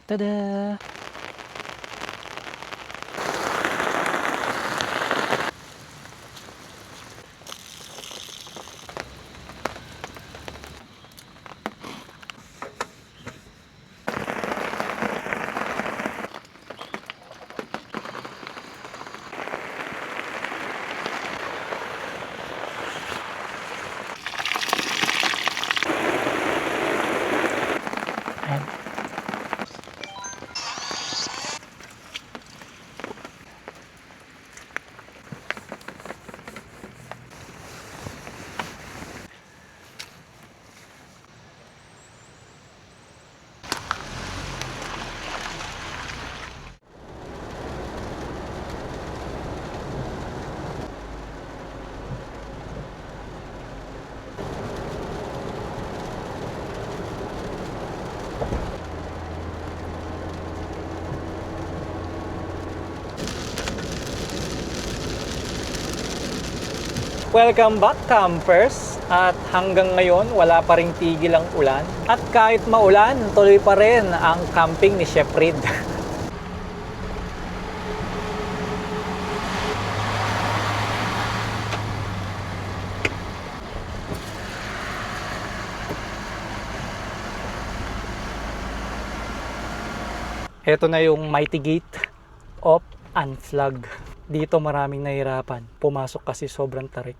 Tada! Ayan. Welcome back, campers! At hanggang ngayon, wala pa ring tigil ang ulan. At kahit maulan, tuloy pa rin ang camping ni Chef Reed. Ito na yung Mighty Gate of Unflag. Dito maraming nahirapan. Pumasok kasi sobrang tarik.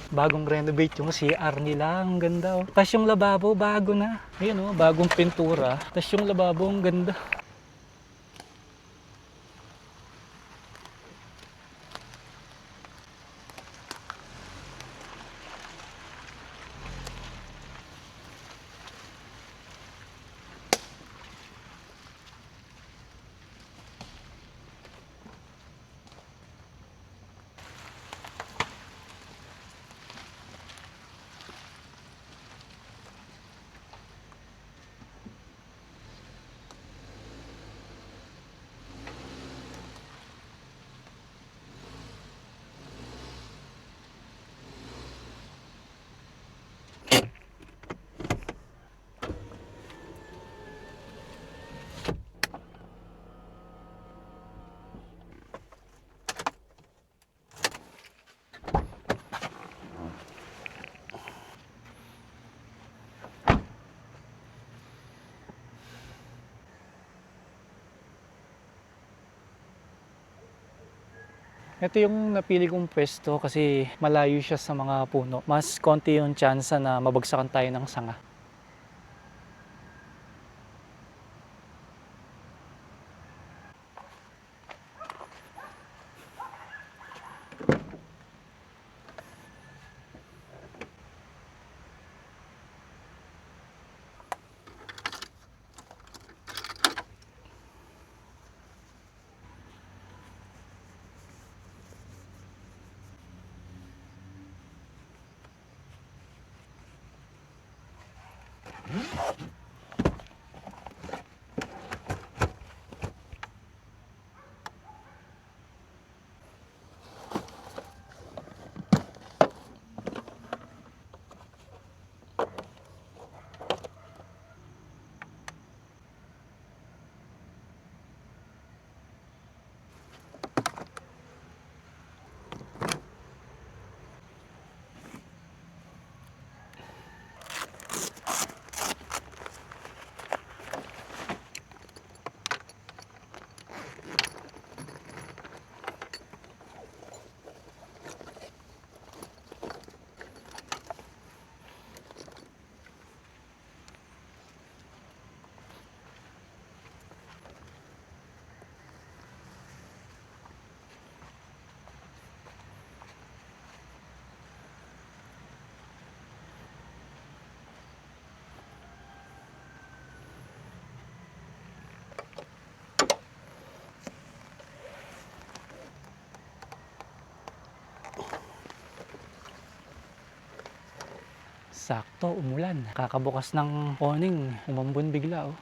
Bagong renovate yung CR nila. Ang ganda, oh. Tapos yung lababo, bago na. Ayun, oh, bagong pintura. Tapos yung lababo, ang ganda. Ito yung napili kong pwesto kasi malayo siya sa mga puno. Mas konti yung chance na mabagsakan tayo ng sanga. Sakto, umulan. Kakabukas ng awning, umambon bigla oh.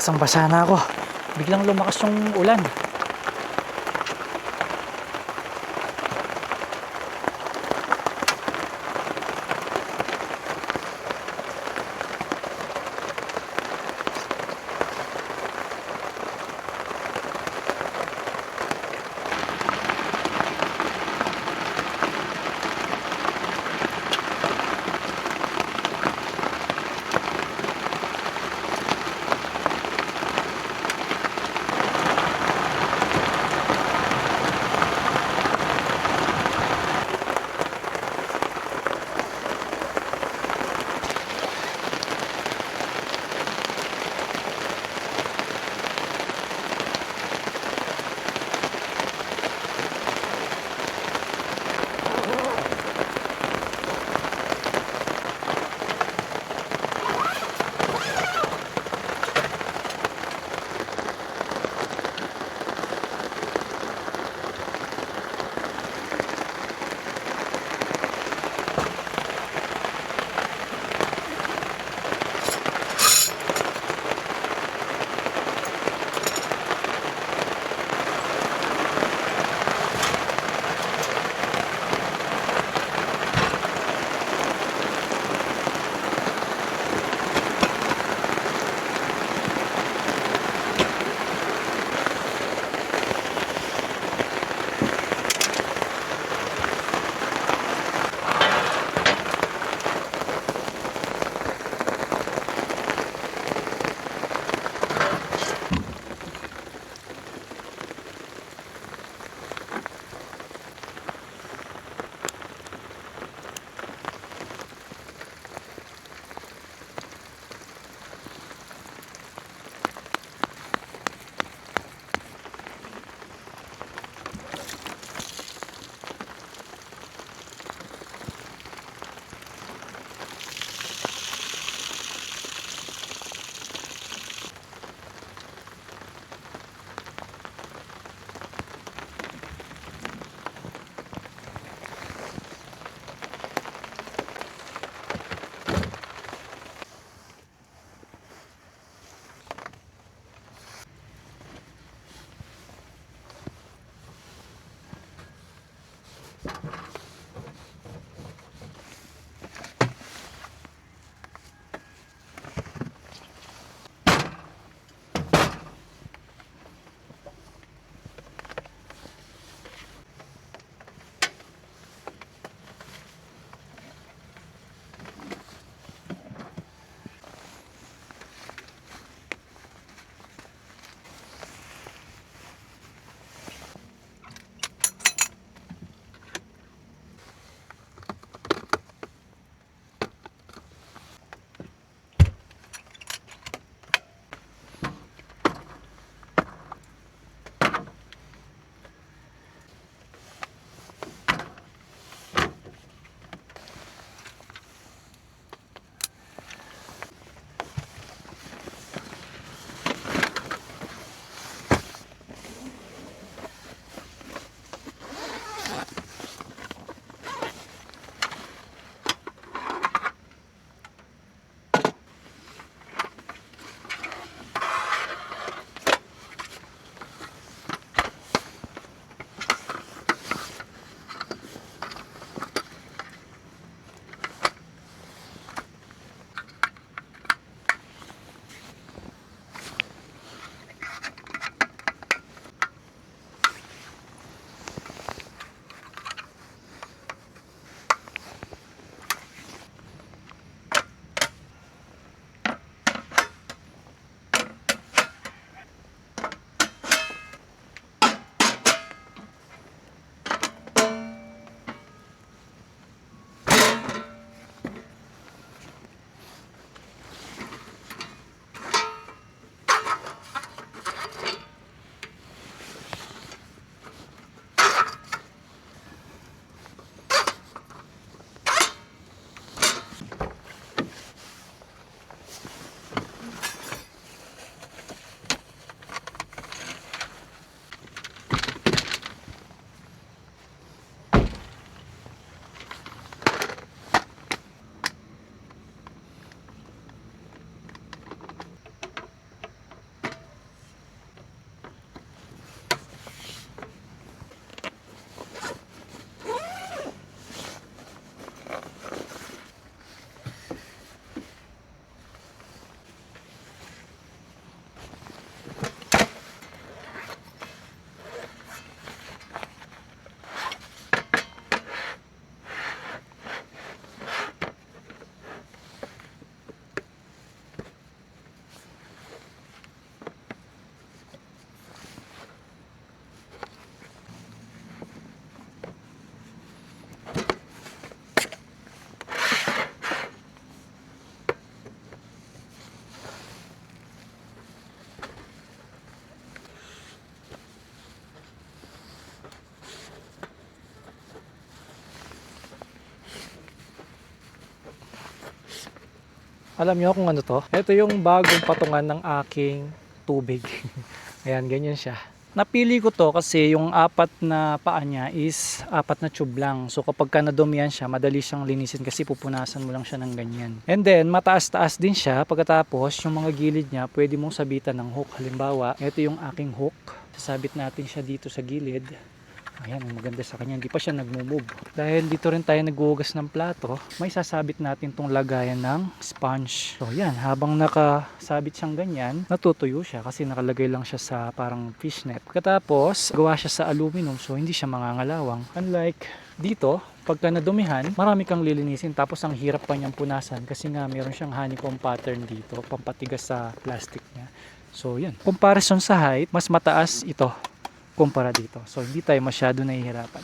Basang-basa na ako. Biglang lumakas yung ulan. Alam niyo kung ano to? Ito yung bagong patungan ng aking tubig. Ayan, ganyan siya. Napili ko to kasi yung apat na paa niya is apat na tube lang. So kapag ka nadumihan siya, madali siyang linisin kasi pupunasan mo lang siya ng ganyan. And then, mataas-taas din siya. Pagkatapos, yung mga gilid niya, pwede mong sabitan ng hook. Halimbawa, ito yung aking hook. Sasabit natin siya dito sa gilid. Ayan, ang maganda sa kanya, hindi pa siya nagmumove. Dahil dito rin tayo naghuhugas ng plato, may sasabit natin tong lagayan ng sponge. So yan, habang nakasabit siyang ganyan, natutuyo siya kasi nakalagay lang siya sa parang fishnet. Pagkatapos, gawa siya sa aluminum so hindi siya mangangalawang. Unlike dito, pagka nadumihan, marami kang lilinisin tapos ang hirap pa niyang punasan kasi nga meron siyang honeycomb pattern dito, pampatigas sa plastic niya. So yan, comparison sa height, mas mataas ito kumpara dito. So hindi tayo masyado nahihirapan.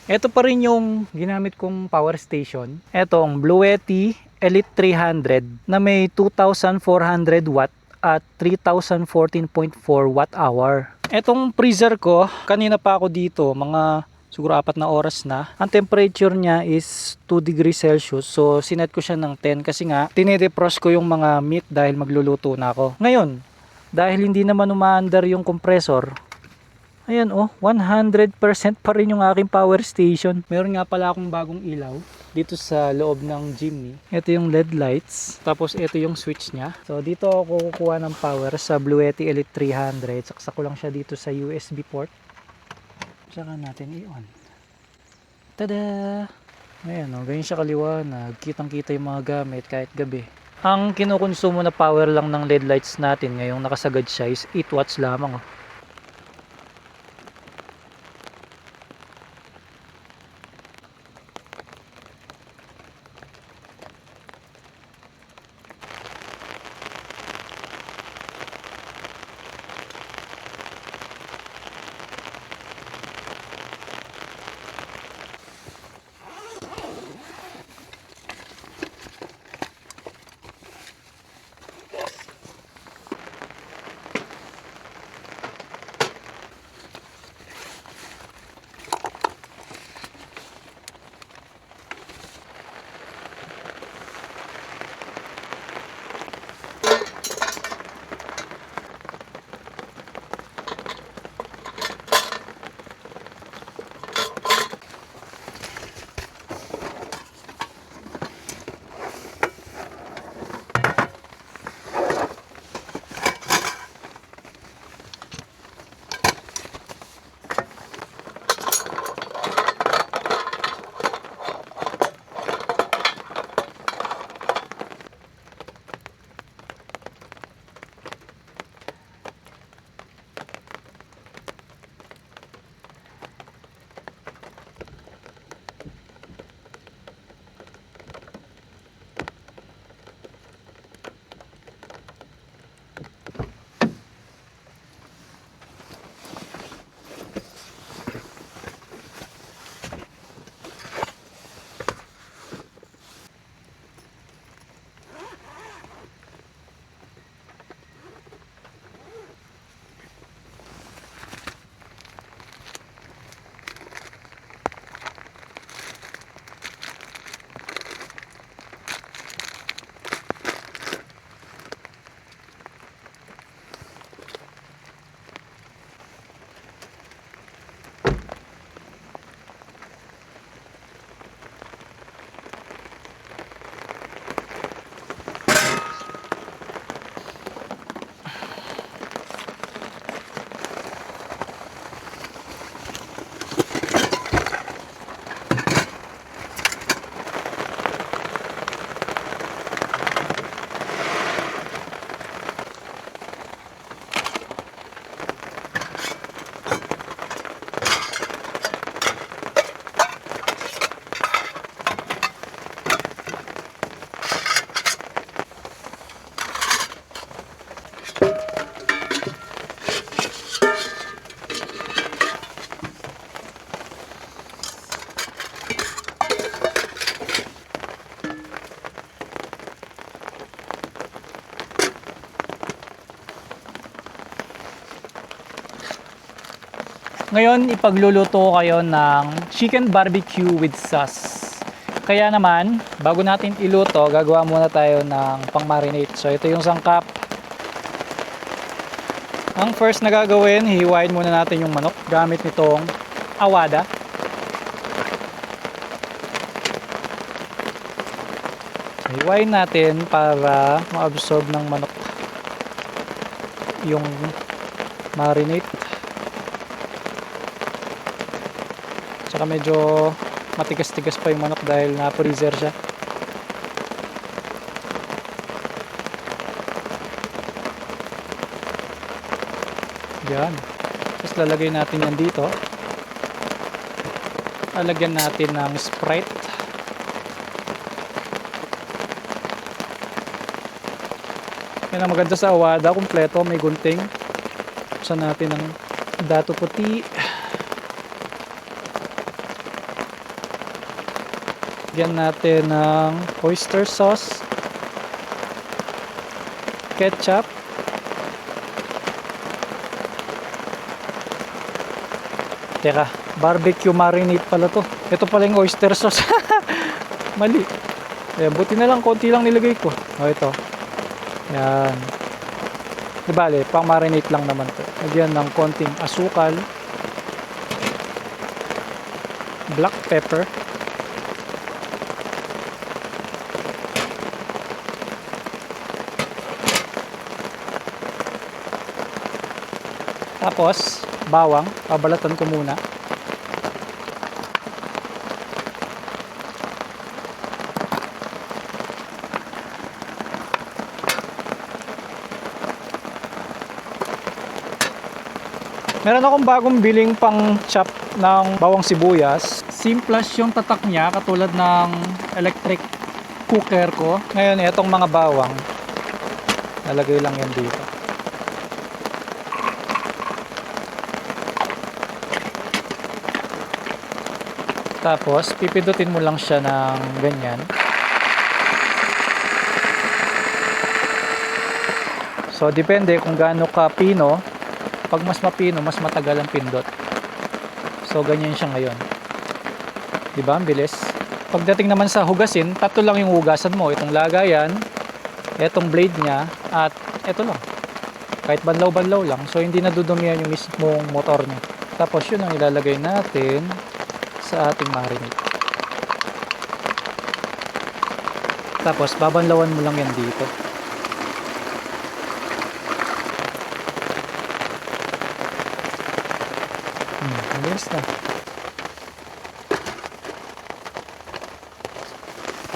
Ito pa rin yung ginamit kong power station. Ito ang Bluetti Elite 300 na may 2,400 watt at 3,014.4 watt hour. Etong freezer ko, kanina pa ako dito, mga siguro 4 na oras na. Ang temperature niya is 2 degrees Celsius. So sinet ko siya ng 10 kasi nga tinidefrost ko yung mga meat dahil magluluto na ako. Ngayon, dahil hindi naman umaandar yung compressor, ayan 100% pa rin yung aking power station. Meron nga pala akong bagong ilaw dito sa loob ng Jimny. Ito yung LED lights. Tapos ito yung switch niya. So dito ako kukuha ng power sa Bluetti Elite 300. Saksak ko lang siya dito sa USB port. Saka natin i-on. Tada! Ayan ganyan siya kaliwanag. Kitang-kita yung mga gamit kahit gabi. Ang kinukonsumo na power lang ng LED lights natin ngayong nakasagad siya is 8 watts lamang. Ngayon, ipagluluto ko kayo ng chicken barbecue with sauce. Kaya naman, bago natin iluto, gagawa muna tayo ng pang-marinate. So, ito yung sangkap. Ang first na gagawin, hihiwain muna natin yung manok gamit nitong awada. Hiwain natin para ma-absorb ng manok yung marinate. Tsaka medyo matigas-tigas pa yung manok dahil na-freezer siya. Yan. Tapos lalagay natin yan dito. Lalagyan natin ng Sprite. Yan ang maganda sa awada, kumpleto, may gunting. Buksan natin ang dato puti. Lagyan natin ng oyster sauce, ketchup, teka, barbecue marinade pala to. Ito pala yung oyster sauce. Mali. Ayan, buti na lang, konti lang nilagay ko. O, ito. Yan. Di bale, pang marinate lang naman to. Lagyan ng konting asukal, black pepper, tapos bawang, babalatan ko muna. Meron akong bagong biling pang chop ng bawang sibuyas. Simplas yung tatak niya, katulad ng electric cooker ko. Ngayon, itong mga bawang, nalagay lang yan dito. Tapos, pipidutin mo lang siya ng ganyan. So, depende kung gaano ka pino. Pag mas mapino, mas matagal ang pindot. So, ganyan siya ngayon. Diba? Ang bilis. Pagdating naman sa hugasin, tatlo lang yung hugasan mo. Itong lagayan, itong blade niya, at ito lang. Kahit banlaw-banlaw lang. So, hindi nadudumihan yung mismong motor niya. Tapos, yun ang ilalagay natin sa ating marinade. Tapos, babanlawan mo lang yan dito. Mabilis na.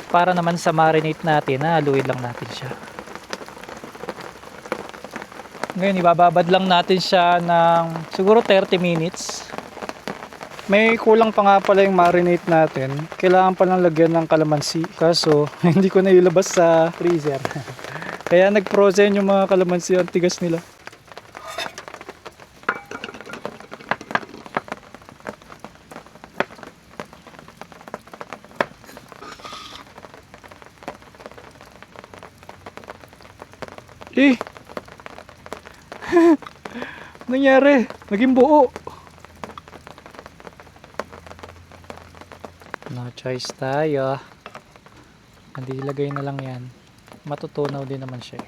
Para naman sa marinate natin, haluin lang natin siya. Ngayon, ibababad lang natin siya ng siguro 30 minutes. May kulang pa nga pala yung marinate natin. Kailangan pa lang lagyan ng kalamansi. Kaso, hindi ko na ilabas sa freezer. Kaya nag-frozen yung mga kalamansi. Ang tigas nila. Eh! Nangyari? Naging buo. No choice tayo. Hindi, ilagay na lang yan. Matutunaw din naman siya.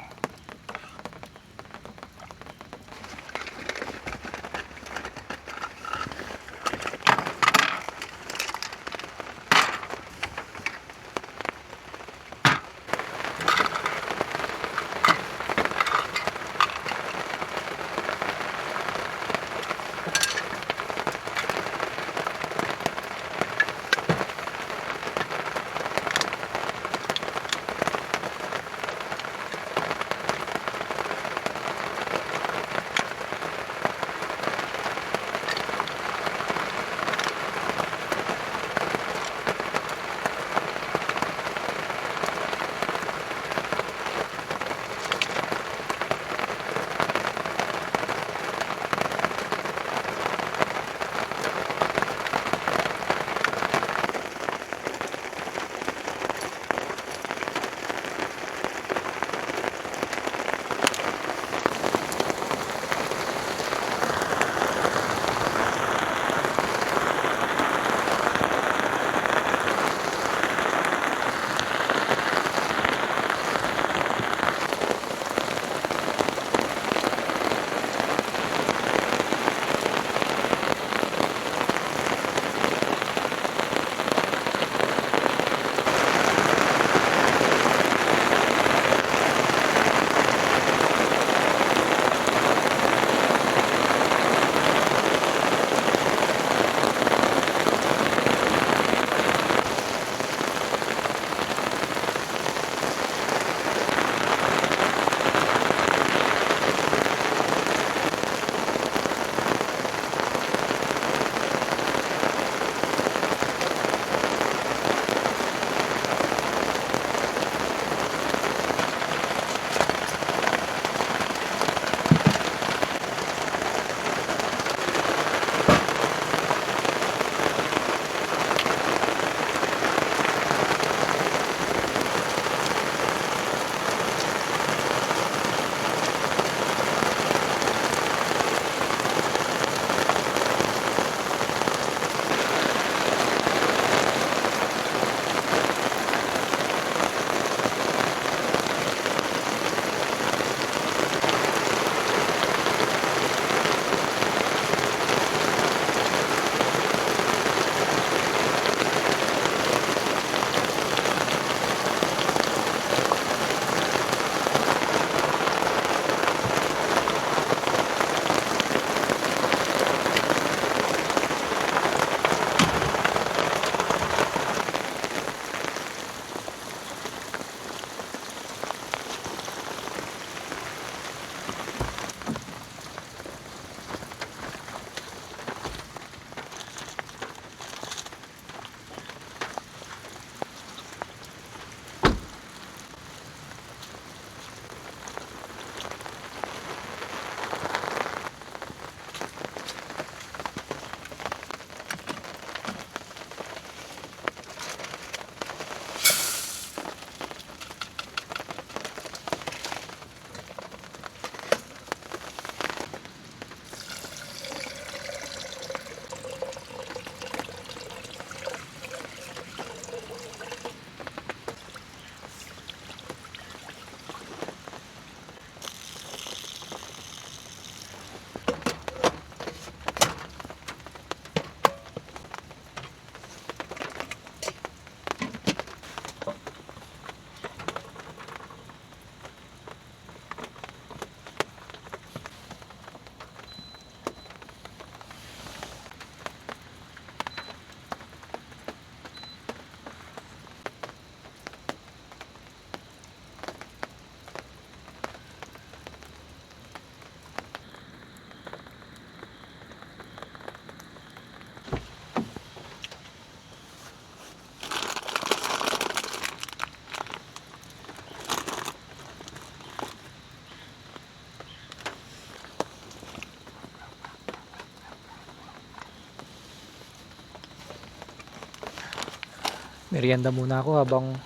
Merienda muna ako habang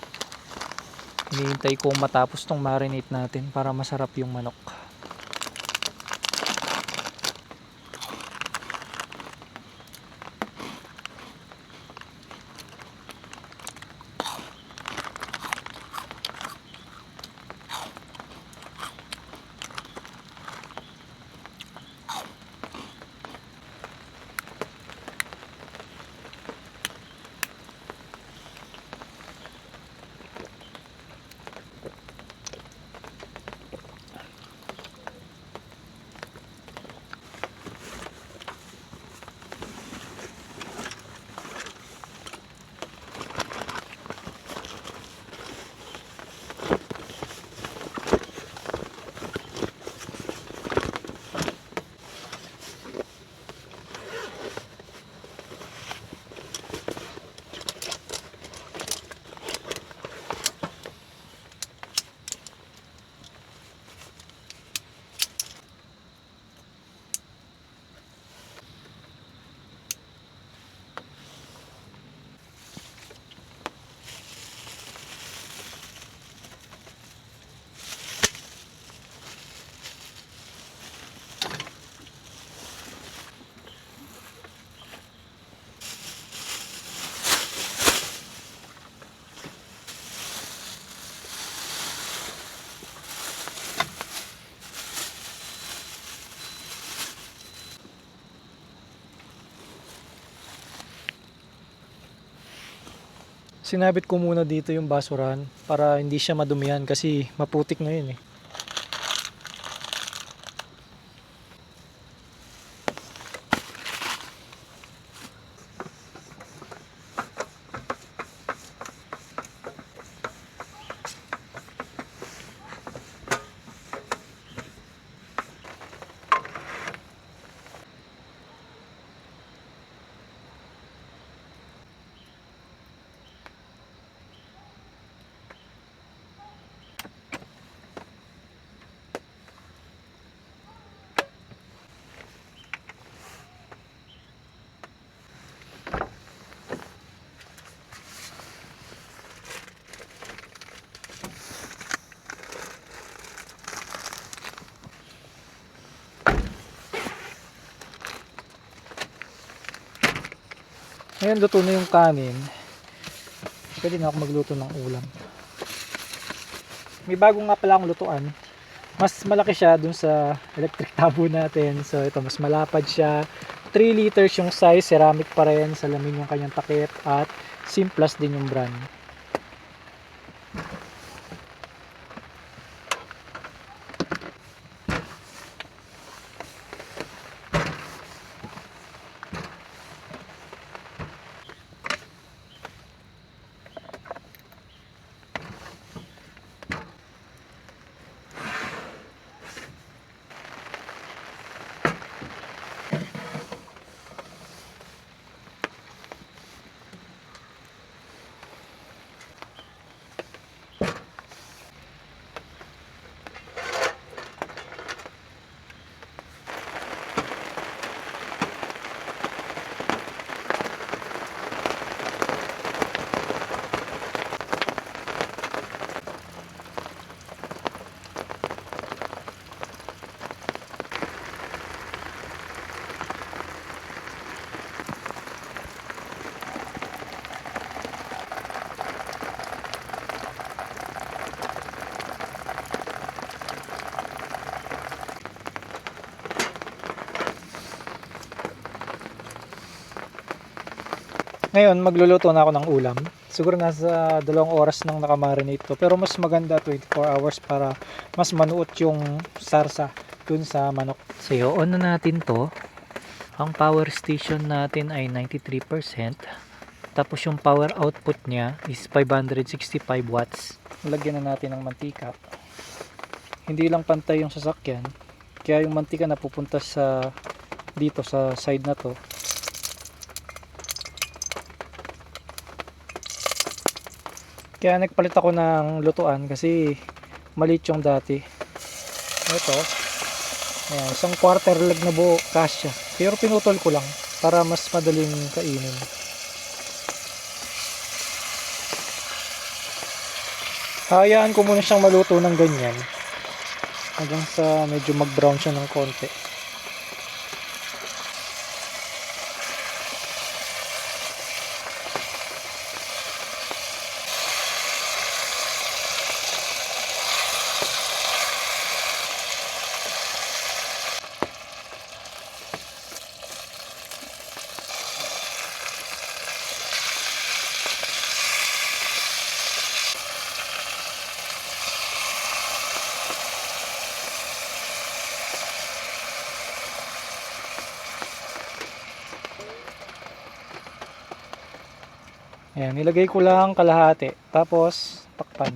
hinihintay ko matapos tong marinate natin para masarap yung manok. Sinabit ko muna dito yung basurahan para hindi siya madumihan kasi maputik na yun eh. Ngayon luto na yung kanin. Pwede na ako magluto ng ulam. May bago nga pala akong lutuan. Mas malaki siya dun sa electric tabo natin. So ito mas malapad siya. 3 liters yung size. Ceramic pa rin. Salamin yung kanyang takip. At Simplas din yung brand. Ngayon, magluluto na ako ng ulam. Siguro nasa 2 oras nang nakamarinate to. Pero mas maganda 24 hours para mas manuot yung sarsa dun sa manok. So, on na natin to. Ang power station natin ay 93%. Tapos yung power output niya is 565 watts. Lagyan na natin ng mantika. Hindi lang pantay yung sasakyan. Kaya yung mantika na pupunta sa dito sa side na to. Kaya nagpalit ako ng lutuan kasi maliit yung dati. Ito, ayan, isang quarter leg na buo, kasya. Pero pinutol ko lang para mas madaling kainin. Hayaan ko muna siyang maluto ng ganyan hanggang sa medyo mag-brown siya ng konti. Ayan, nilagay ko lang kalahati. Tapos, takpan.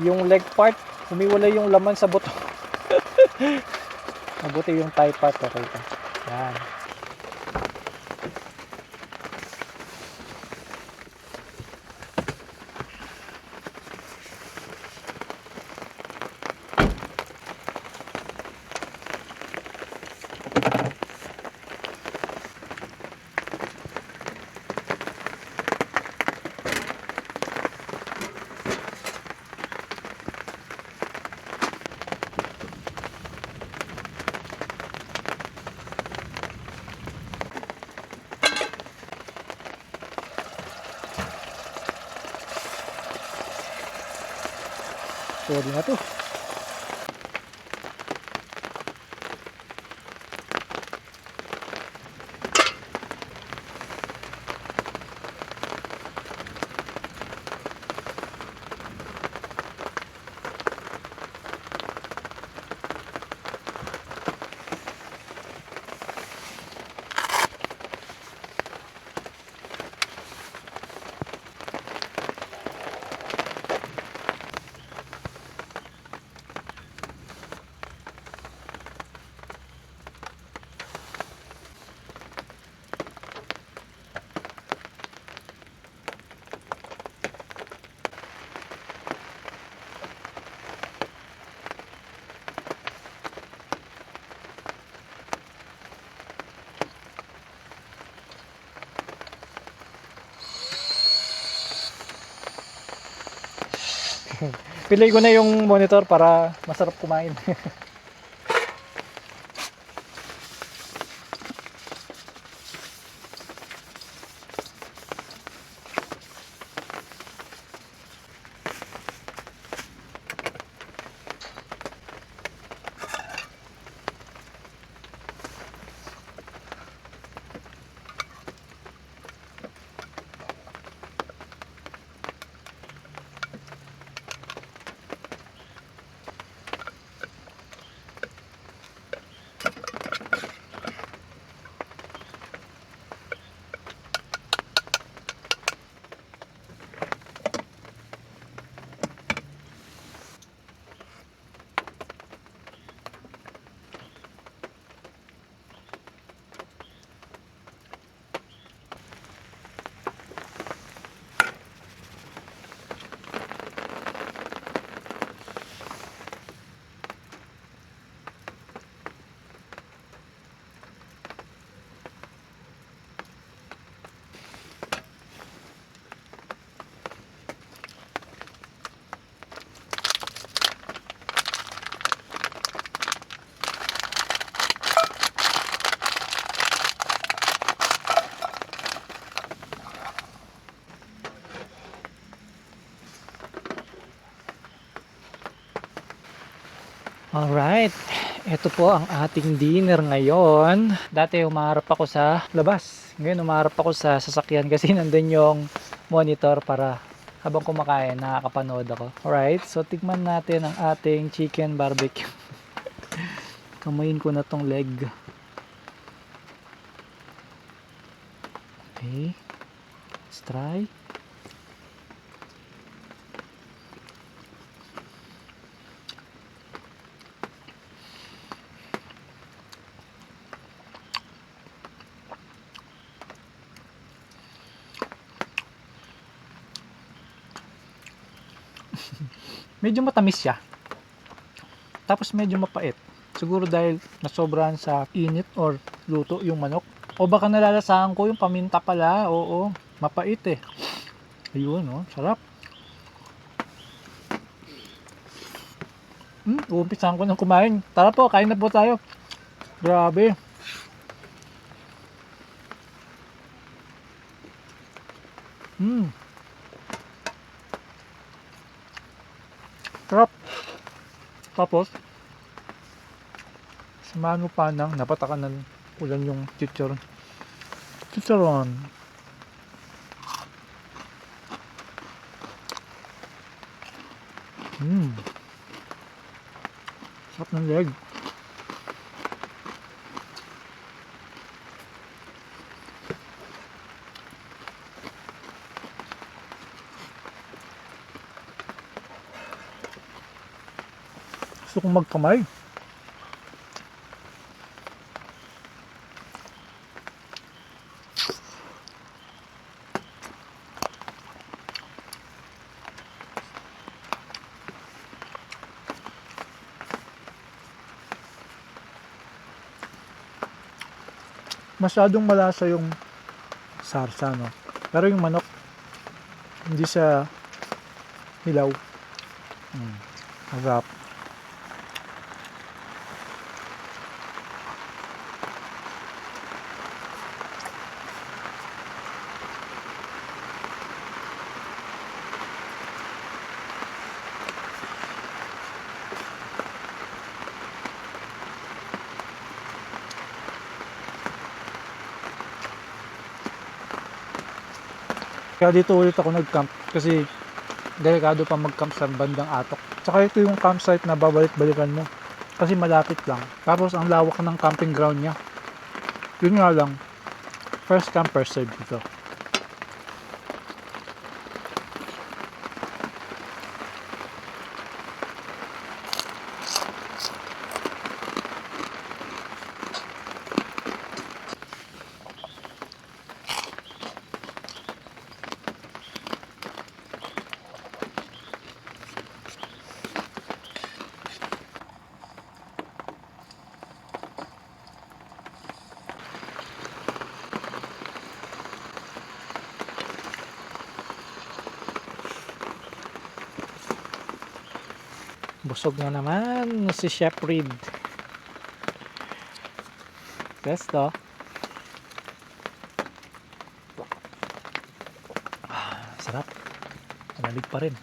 Yung leg part, humiwalay yung laman sa buto. Mabuti yung thigh part, okay pa. Yan. Pwede na to. Pilay ko na yung monitor para masarap kumain. Alright, ito po ang ating dinner ngayon. Dati umaharap ako sa labas. Ngayon umaharap ako sa sasakyan kasi nandun yung monitor para habang kumakain nakakapanood ako. Alright, so tikman natin ang ating chicken barbecue. Kamayin ko na tong leg. Okay. Let's try. Medyo matamis siya. Tapos medyo mapait. Siguro dahil nasobrahan sa init or luto yung manok. O baka nalalasahan ko yung paminta pala. Oo, mapait eh. Ayun, oh, sarap. Uumpisahan ko ng kumain. Tara po, kain na po tayo. Grabe. Sarap. Tapos, samahan mo pa ng napatakan ng ulan yung chicharon. Chicharon. Sarap ng leg. Gusto kong magkamay. Masyadong malasa yung sarsa, no? Pero yung manok, hindi siya hilaw. Harap. Kaya dito ulit ako nag-camp kasi delikado pa mag-camp sa bandang Atok. Tsaka ito yung campsite na babalik-balikan mo kasi malapit lang. Tapos ang lawak ng camping ground niya. Yun nga lang, first come first serve dito. Busog na naman si Chef Reed. Pesto. Sarap. Malamig pa rin.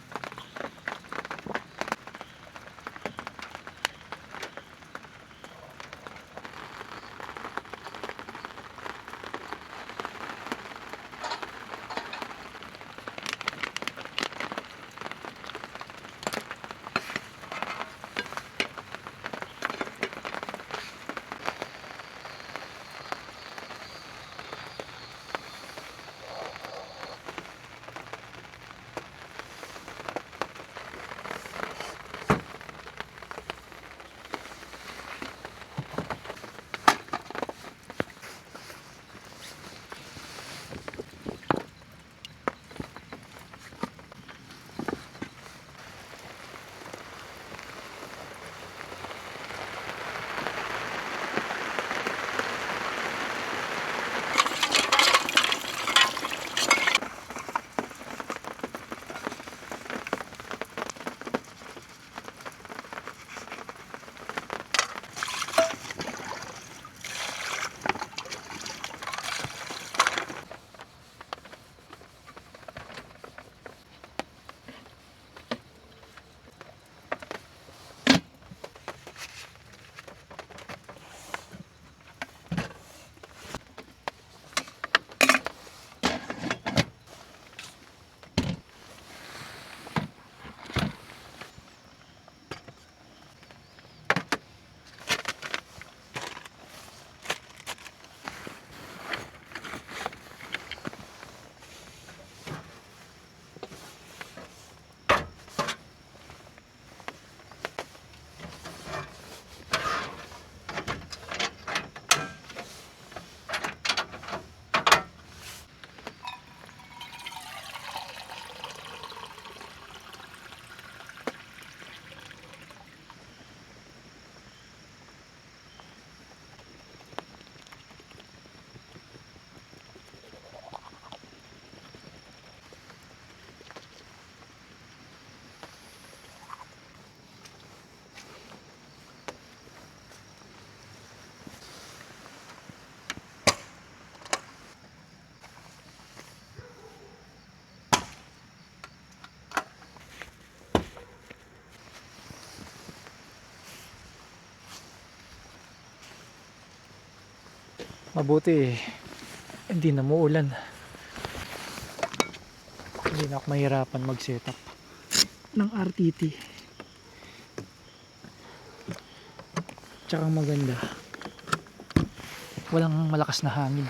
Mabuti hindi na muulan. Hindi na ako mahirapan mag setup ng RTT. Tsaka maganda, walang malakas na hangin.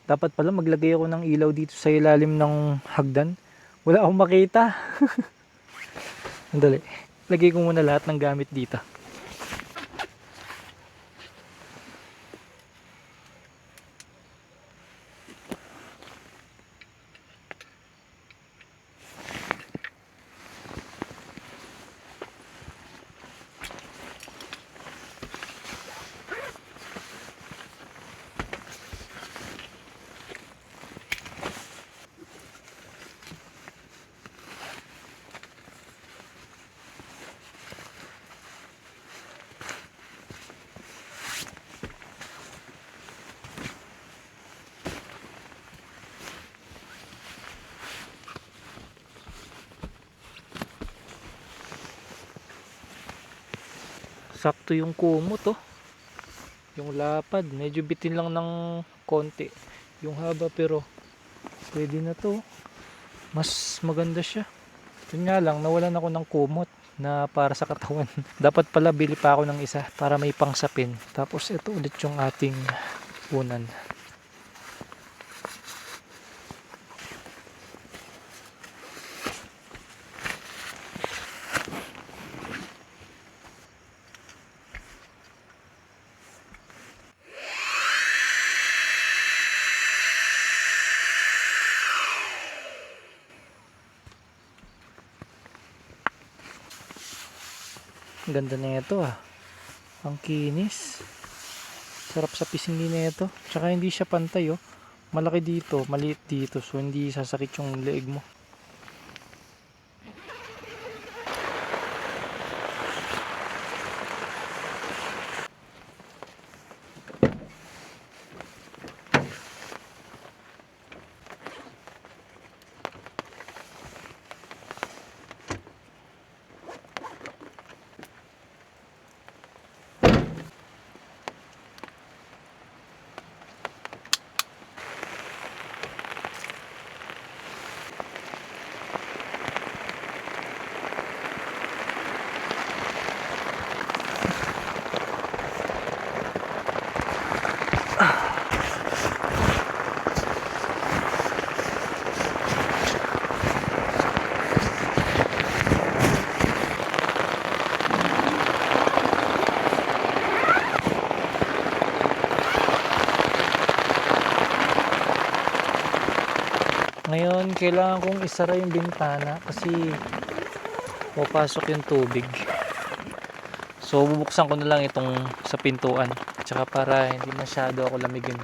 Dapat pala maglagay ako ng ilaw dito sa ilalim ng hagdan. Wala akong makita. Andali. Lagay ko muna lahat ng gamit dito. Sakto yung kumot oh. Yung lapad, medyo bitin lang ng konti. Yung haba pero pwede na to. Mas maganda siya. Yun nga lang, nawalan ako ng kumot na para sa katawan. Dapat pala bili pa ako ng isa para may pangsapin. Tapos ito ulit yung ating unan. Ganda na ito ah. Ang kinis. Sarap sa pisngi na ito. Tsaka hindi siya pantay oh. Malaki dito, maliit dito. So hindi sasakit yung leeg mo. Ngayon, kailangan kong isara yung bintana kasi papasok yung tubig. So, bubuksan ko na lang itong sa pintuan. Tsaka para hindi masyado ako lamigin.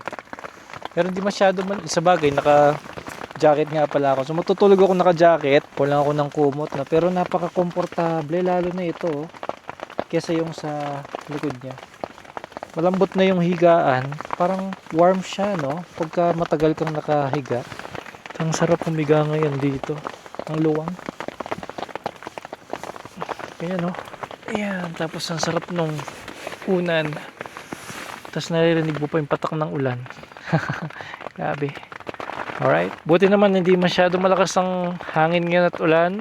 Pero hindi masyado sa bagay, naka-jacket nga pala ako. So matutulog ako naka-jacket. Kulang ako ng kumot na. Pero napaka-komportable, lalo na ito. Oh, kesa yung sa likod niya. Malambot na yung higaan. Parang warm siya, no? Pagka matagal kang nakahiga. Ang sarap humiga ngayon dito. Ang luwang. Ayan, no? Ayan. Tapos ang sarap nung unan. Tapos naririnig mo pa yung patak ng ulan. Grabe. Alright. Buti naman hindi masyado malakas ang hangin ngayon at ulan.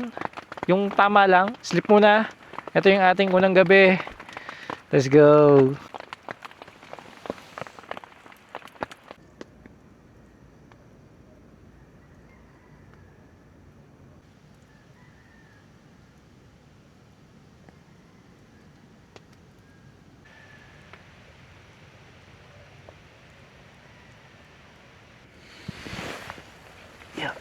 Yung tama lang. Sleep muna. Ito yung ating unang gabi. Let's go. Yeah.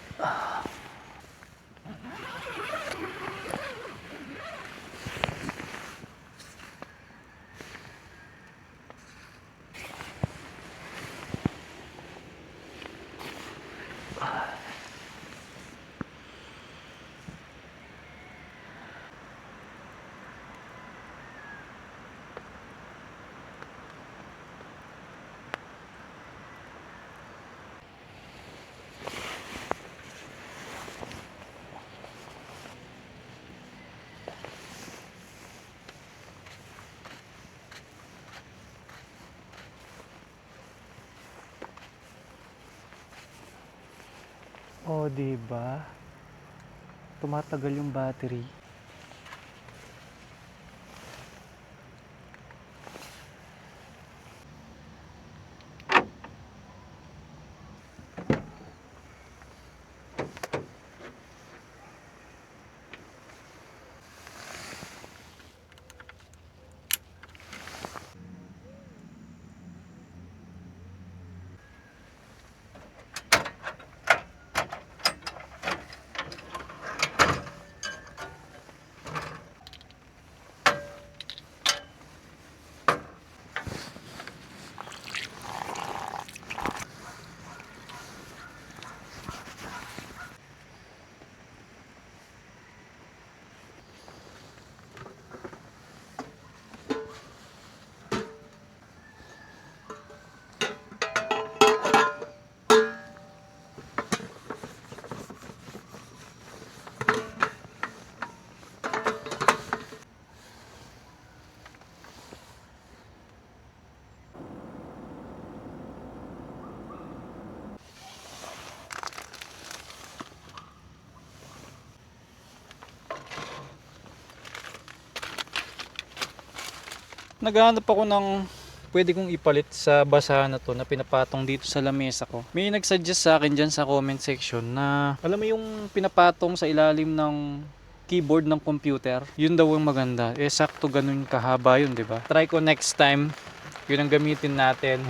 Oh, diba? Tumatagal yung battery. Naghahanap ako ng pwede kong ipalit sa basahan na to na pinapatong dito sa lamesa ko. May nagsuggest sa akin dyan sa comment section na alam mo yung pinapatong sa ilalim ng keyboard ng computer, yun daw ang maganda. Eh sakto ganun kahaba yun, di ba? Try ko next time. Yun ang gamitin natin.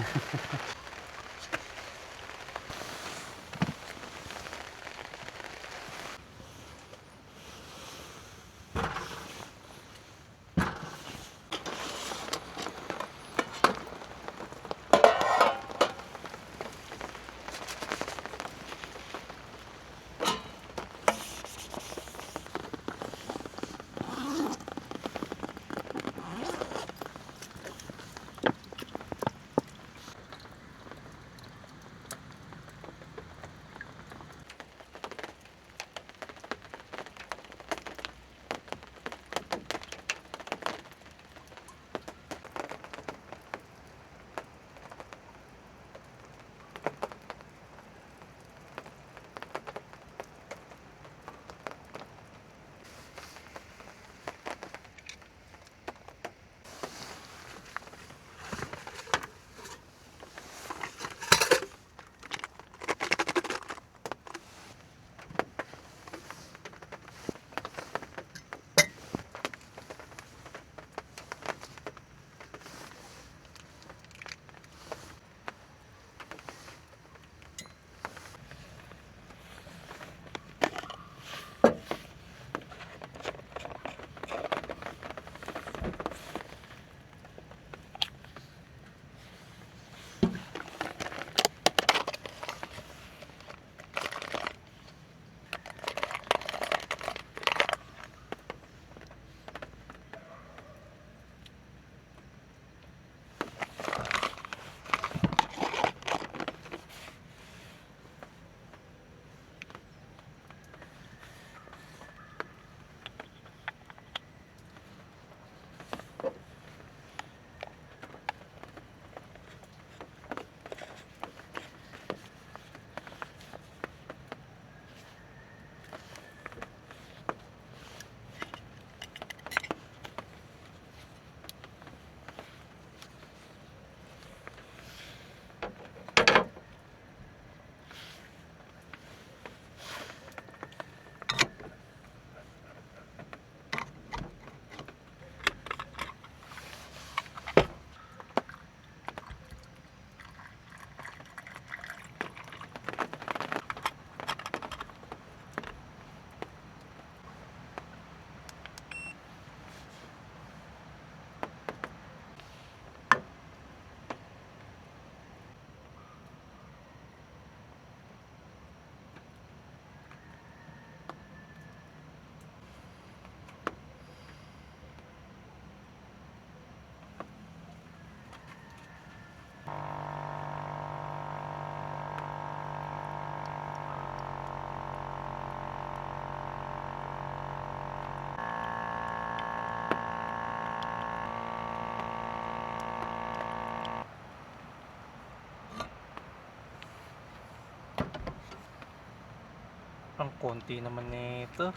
Ang konti naman nito.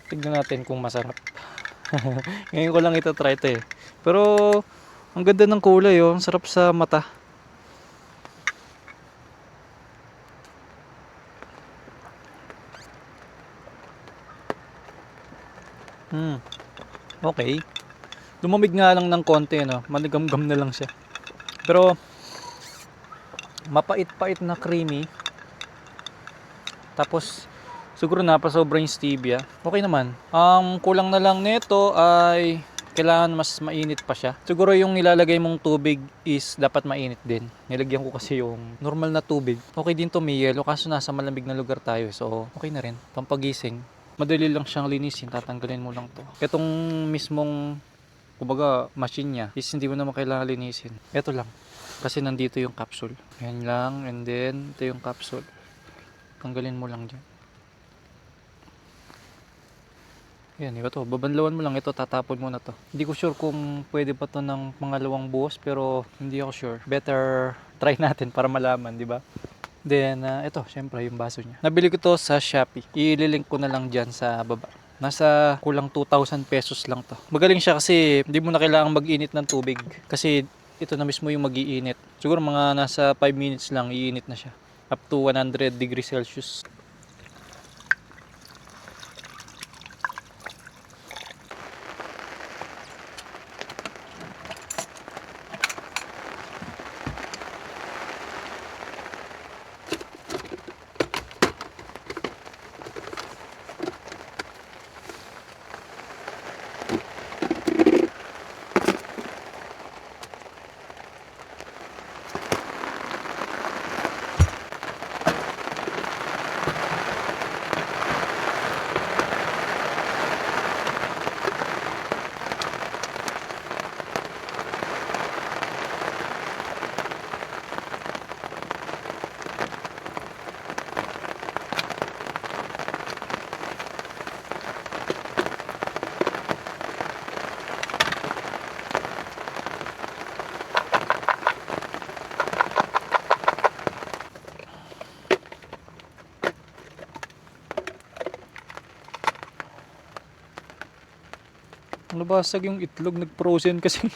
Tignan natin kung masarap. Ngayon ko lang ito try ito eh. Pero ang ganda ng kulay oh, ang sarap sa mata. Okay. Lumamig nga lang ng konti no. Manigamgam na lang siya. Pero mapait-pait na creamy. Tapos siguro napasobra yung stevia. Okay naman. Ang kulang na lang nito ay kailangan mas mainit pa siya. Siguro yung nilalagay mong tubig is dapat mainit din. Nilagyan ko kasi yung normal na tubig. Okay din to, may yelo kaso nasa malamig na lugar tayo. So okay na rin. Pampagising. Madali lang siyang linisin. Tatanggalin mo lang to. Itong mismong kumbaga machine niya is hindi mo naman kailangan linisin. Ito lang. Kasi nandito yung capsule. Yan lang. And then ito yung capsule. Tanggalin mo lang dyan. Yan, iba to. Babanlawan mo lang ito, tatapon mo na to. Hindi ko sure kung pwede pa to ng pangalawang buhos, pero hindi ako sure. Better try natin para malaman, di ba? Then, ito, syempre yung baso niya. Nabili ko to sa Shopee. Ililink ko na lang dyan sa baba. Nasa kulang 2,000 pesos lang to. Magaling siya kasi hindi mo na kailangang mag-init ng tubig. Kasi ito na mismo yung mag-iinit. Siguro mga nasa 5 minutes lang, iinit na siya. Up to 100 degrees Celsius. Nabasag yung itlog, nag-frozen kasi.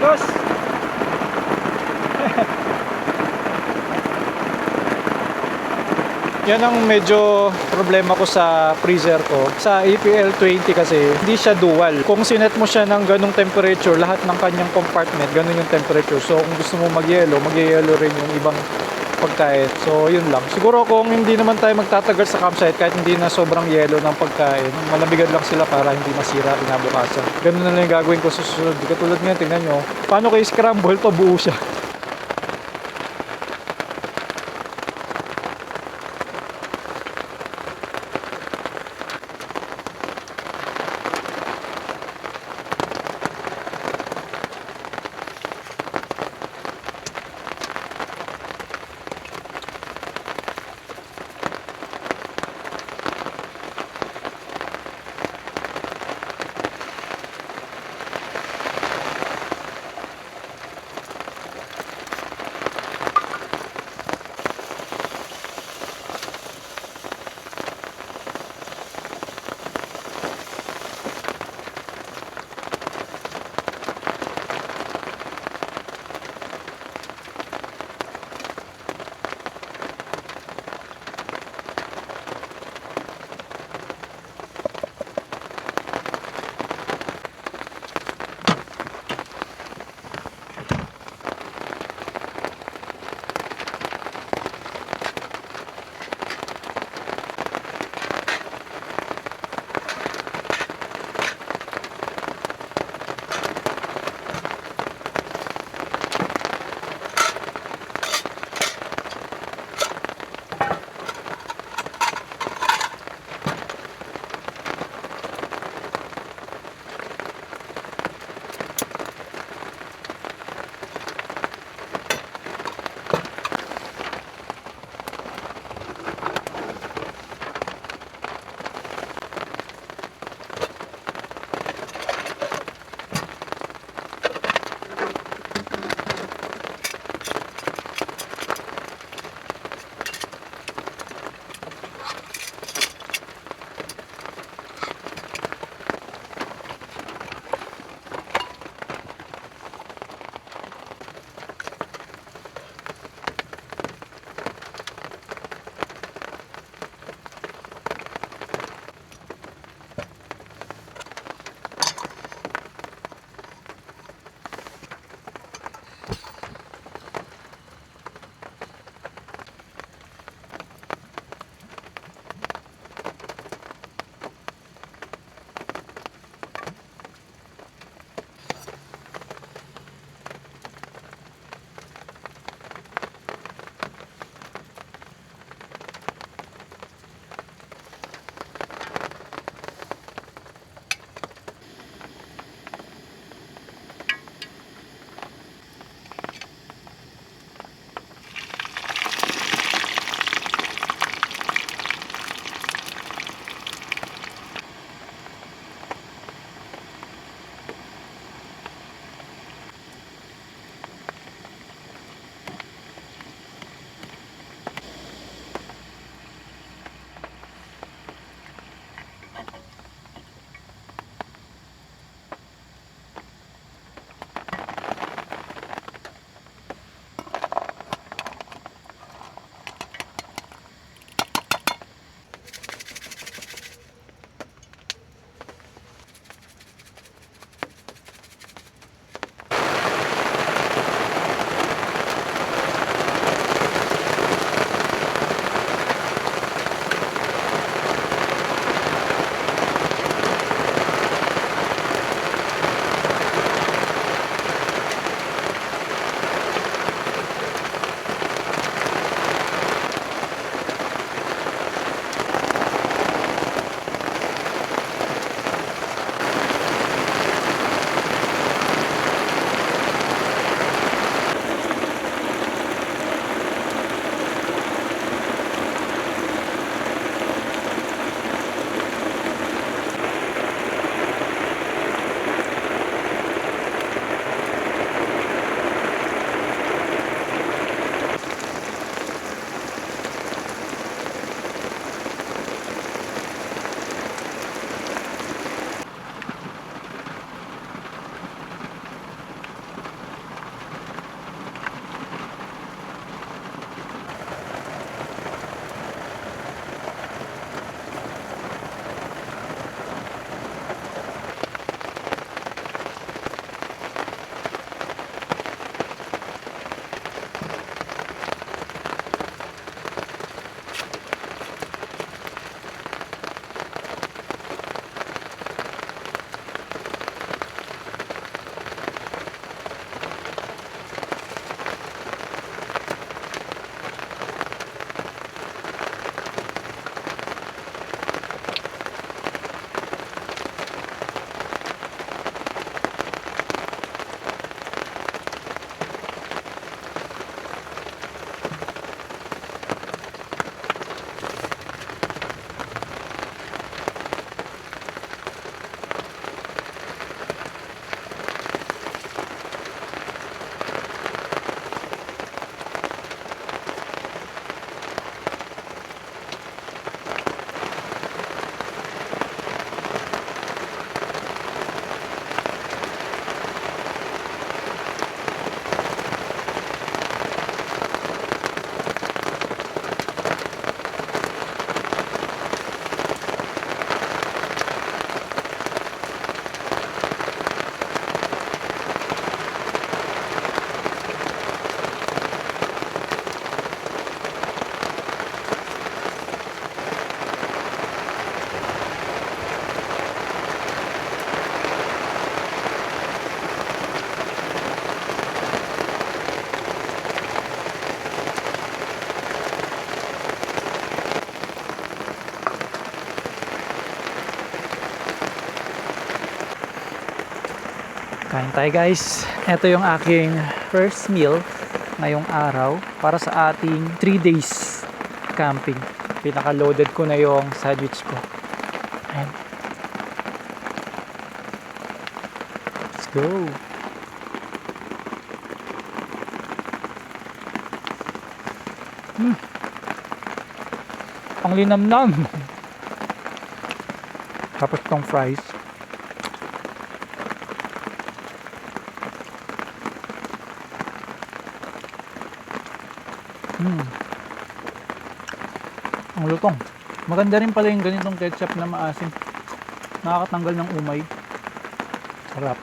Agos! Yan ang medyo problema ko sa freezer ko. Sa APL20 kasi, hindi siya dual. Kung sinet mo siya ng ganong temperature, lahat ng kanyang compartment, ganun yung temperature. So, kung gusto mo mag-yelo rin yung ibang pagkain. So, yun lang. Siguro kung hindi naman tayo magtatagal sa campsite, kahit hindi na sobrang yelo ng pagkain, malamigan lang sila para hindi masira kinabukasan. Ganun na lang yung gagawin ko sa susunod. Katulad ngayon, tingnan nyo. Paano kayo scramble? Pabuo siya. Kain tayo guys. Ito yung aking first meal ngayong araw para sa ating 3 days camping. Pinaka-loaded ko na yung sandwich ko. Ayan. Let's go. Ang linamnam. Tapos tong fries. Ang lutong. Maganda rin pala yung ganitong ketchup na maasim. Nakakatanggal ng umay. Sarap.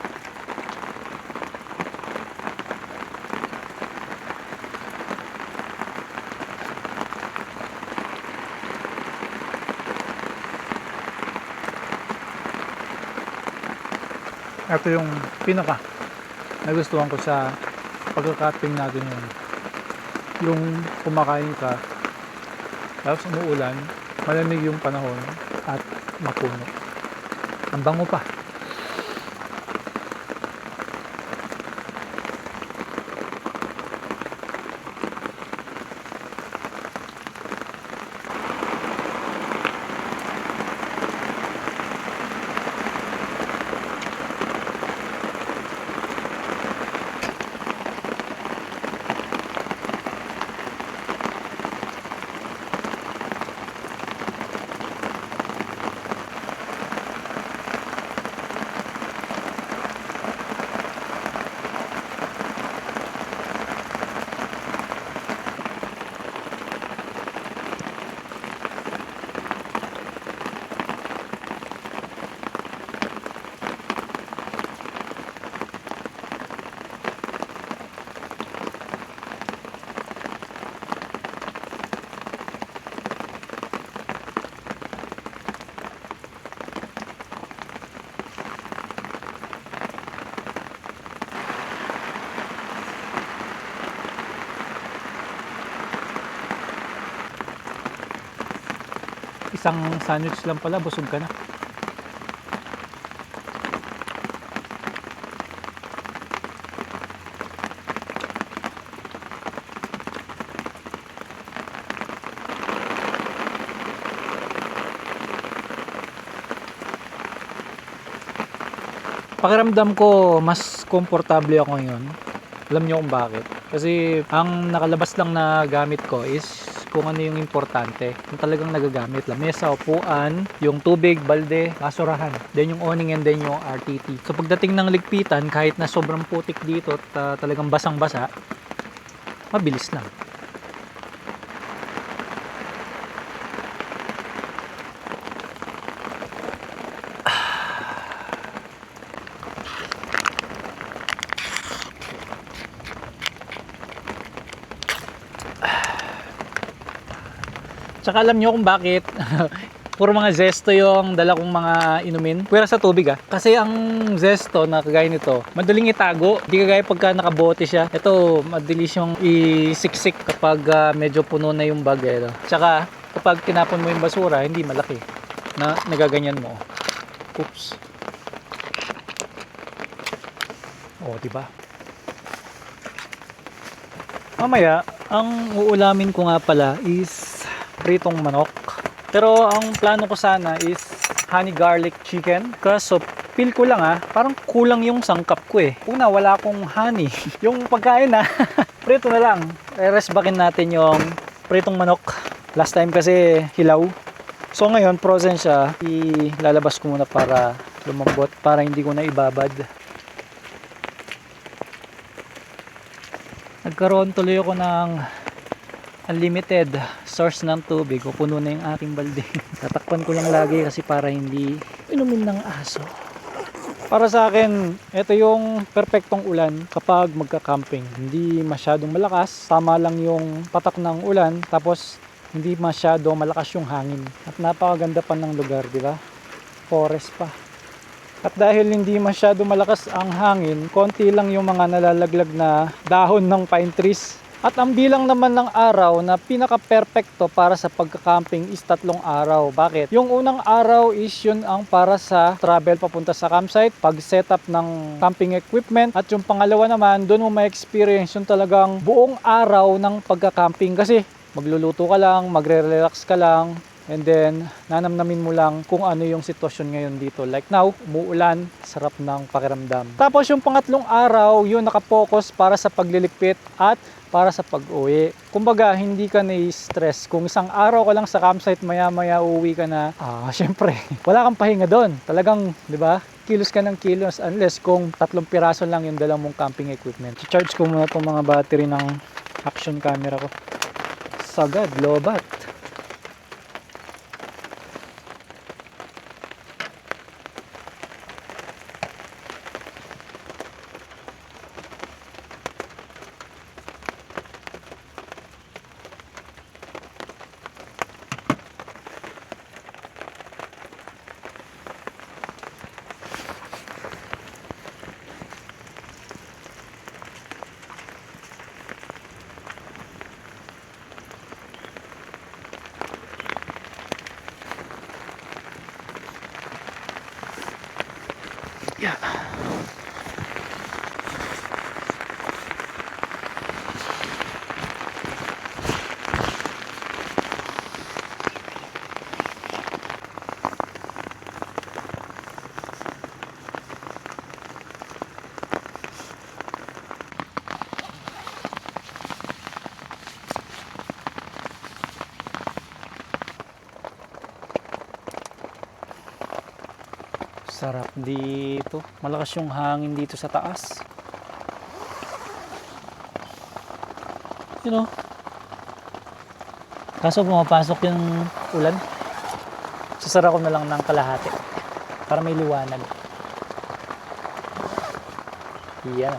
Ito yung pinaka nagustuhan ko sa pagkakating natin yun. Yung kumakain ka tapos umuulan, malamig yung panahon at mapuno. Ang bango pa. Isang sandwich lang pala, busog ka na. Pakiramdam ko mas komportable ako ngayon. Alam niyo kung bakit? Kasi ang nakalabas lang na gamit ko is kung ano yung importante, kung talagang nagagamit. Lamesa, upuan, yung tubig, balde, basurahan. Then yung awning and then yung RTT. So pagdating ng ligpitan, kahit na sobrang putik dito at talagang basang-basa, mabilis lang. Tsaka alam nyo kung bakit puro mga zesto yung dala kong mga inumin. Pwera sa tubig Kasi ang zesto na kagaya nito, madaling itago. Hindi kagaya pagka nakabote siya. Ito, madaling siyang isiksik kapag medyo puno na yung bag. Tsaka kapag tinapon mo yung basura, hindi malaki. Na nagaganyan mo. Oops. Oh, diba? Mamaya, ang uulamin ko nga pala is pritong manok. Pero ang plano ko sana is honey garlic chicken. Kaso feel ko lang parang kulang yung sangkap ko Una, wala akong honey. Yung pagkain prito na lang. Rest backin natin yung pritong manok. Last time kasi hilaw. So ngayon frozen siya. Ilalabas ko muna para lumambot. Para hindi ko na ibabad. Nagkaroon tuloy ako ng unlimited source ng tubig. Puno na yung ating balde. Tatakpan ko lang lagi kasi para hindi inumin ng aso. Para sa akin, ito yung perfectong ulan kapag magka-camping. Hindi masyadong malakas, tama lang yung patak ng ulan, tapos hindi masyado malakas yung hangin. At napakaganda pa ng lugar, di ba? Forest pa. At dahil hindi masyado malakas ang hangin, konti lang yung mga nalalaglag na dahon ng pine trees. At ang bilang naman ng araw na pinaka-perfecto para sa pagka-camping is 3 araw. Bakit? Yung unang araw is yun ang para sa travel papunta sa campsite, pag-setup ng camping equipment. At yung pangalawa naman, doon mo ma-experience yung talagang buong araw ng pagka-camping. Kasi magluluto ka lang, magre-relax ka lang, and then nanamnamin mo lang kung ano yung sitwasyon ngayon dito. Like now, umuulan, sarap ng pakiramdam. Tapos yung pangatlong araw, yun nakapokus para sa pagliligpit at para sa pag-uwi. Kumbaga, hindi ka na-stress. Kung isang araw ka lang sa campsite, maya-maya uwi ka na, syempre, wala kang pahinga doon. Talagang, di ba? Kilos ka ng kilos unless kung 3 piraso lang yung dala mong camping equipment. I-charge ko muna itong mga battery ng action camera ko. Sagad, lobat. Yeah. Sarap dito. Malakas yung hangin dito sa taas. You know. Kaso pumapasok yung ulan. Sasara ko na lang ng kalahati para may liwanag. Yan.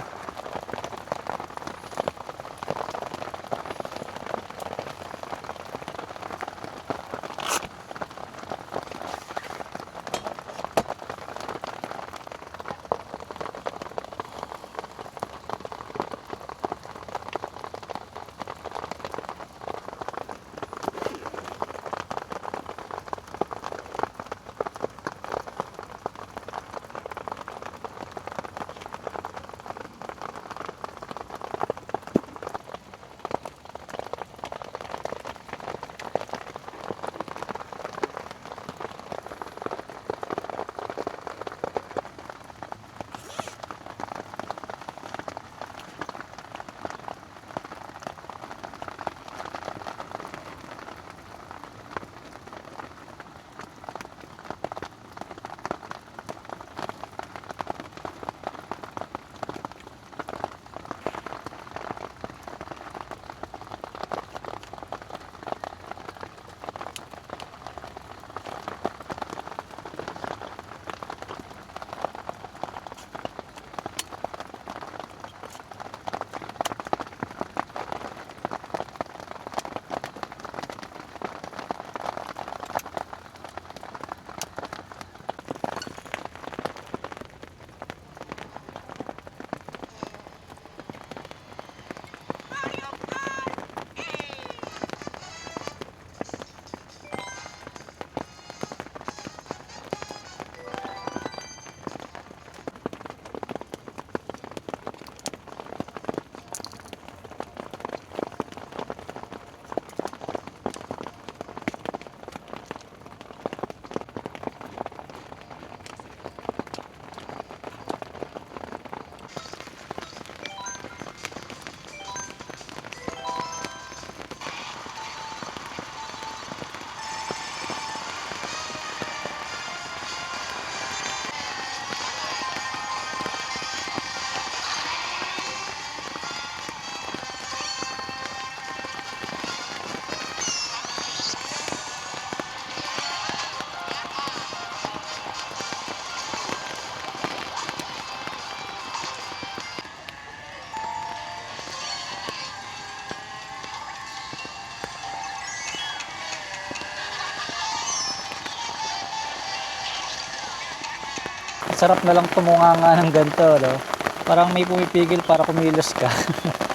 Sarap na lang tumunga nga ng ganito, no? Parang may pumipigil para kumilos ka.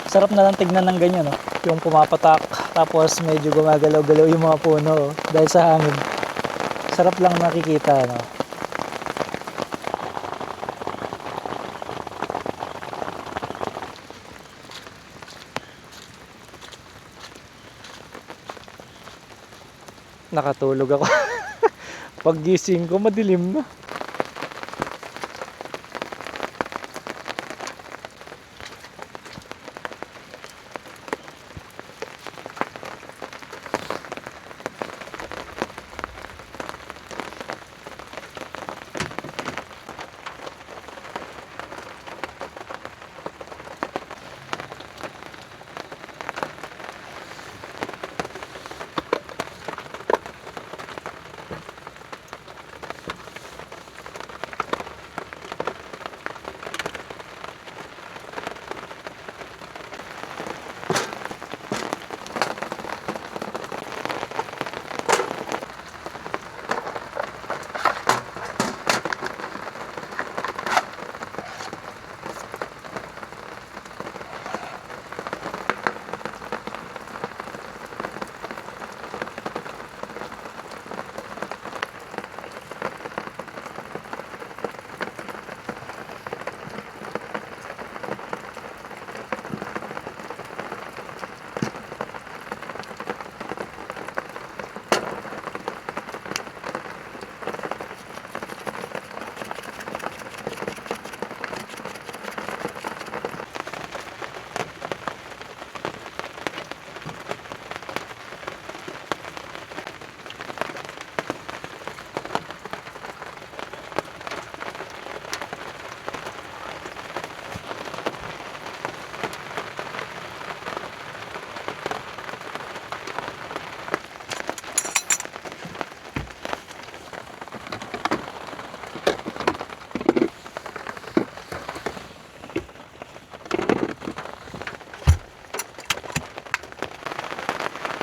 Sarap na lang tignan ng ganyan, no? Yung pumapatak, tapos medyo gumagalaw-galaw yung mga puno, oh, dahil sa hangin. Sarap lang nakikita, no? Nakatulog ako. Paggising ko, madilim na.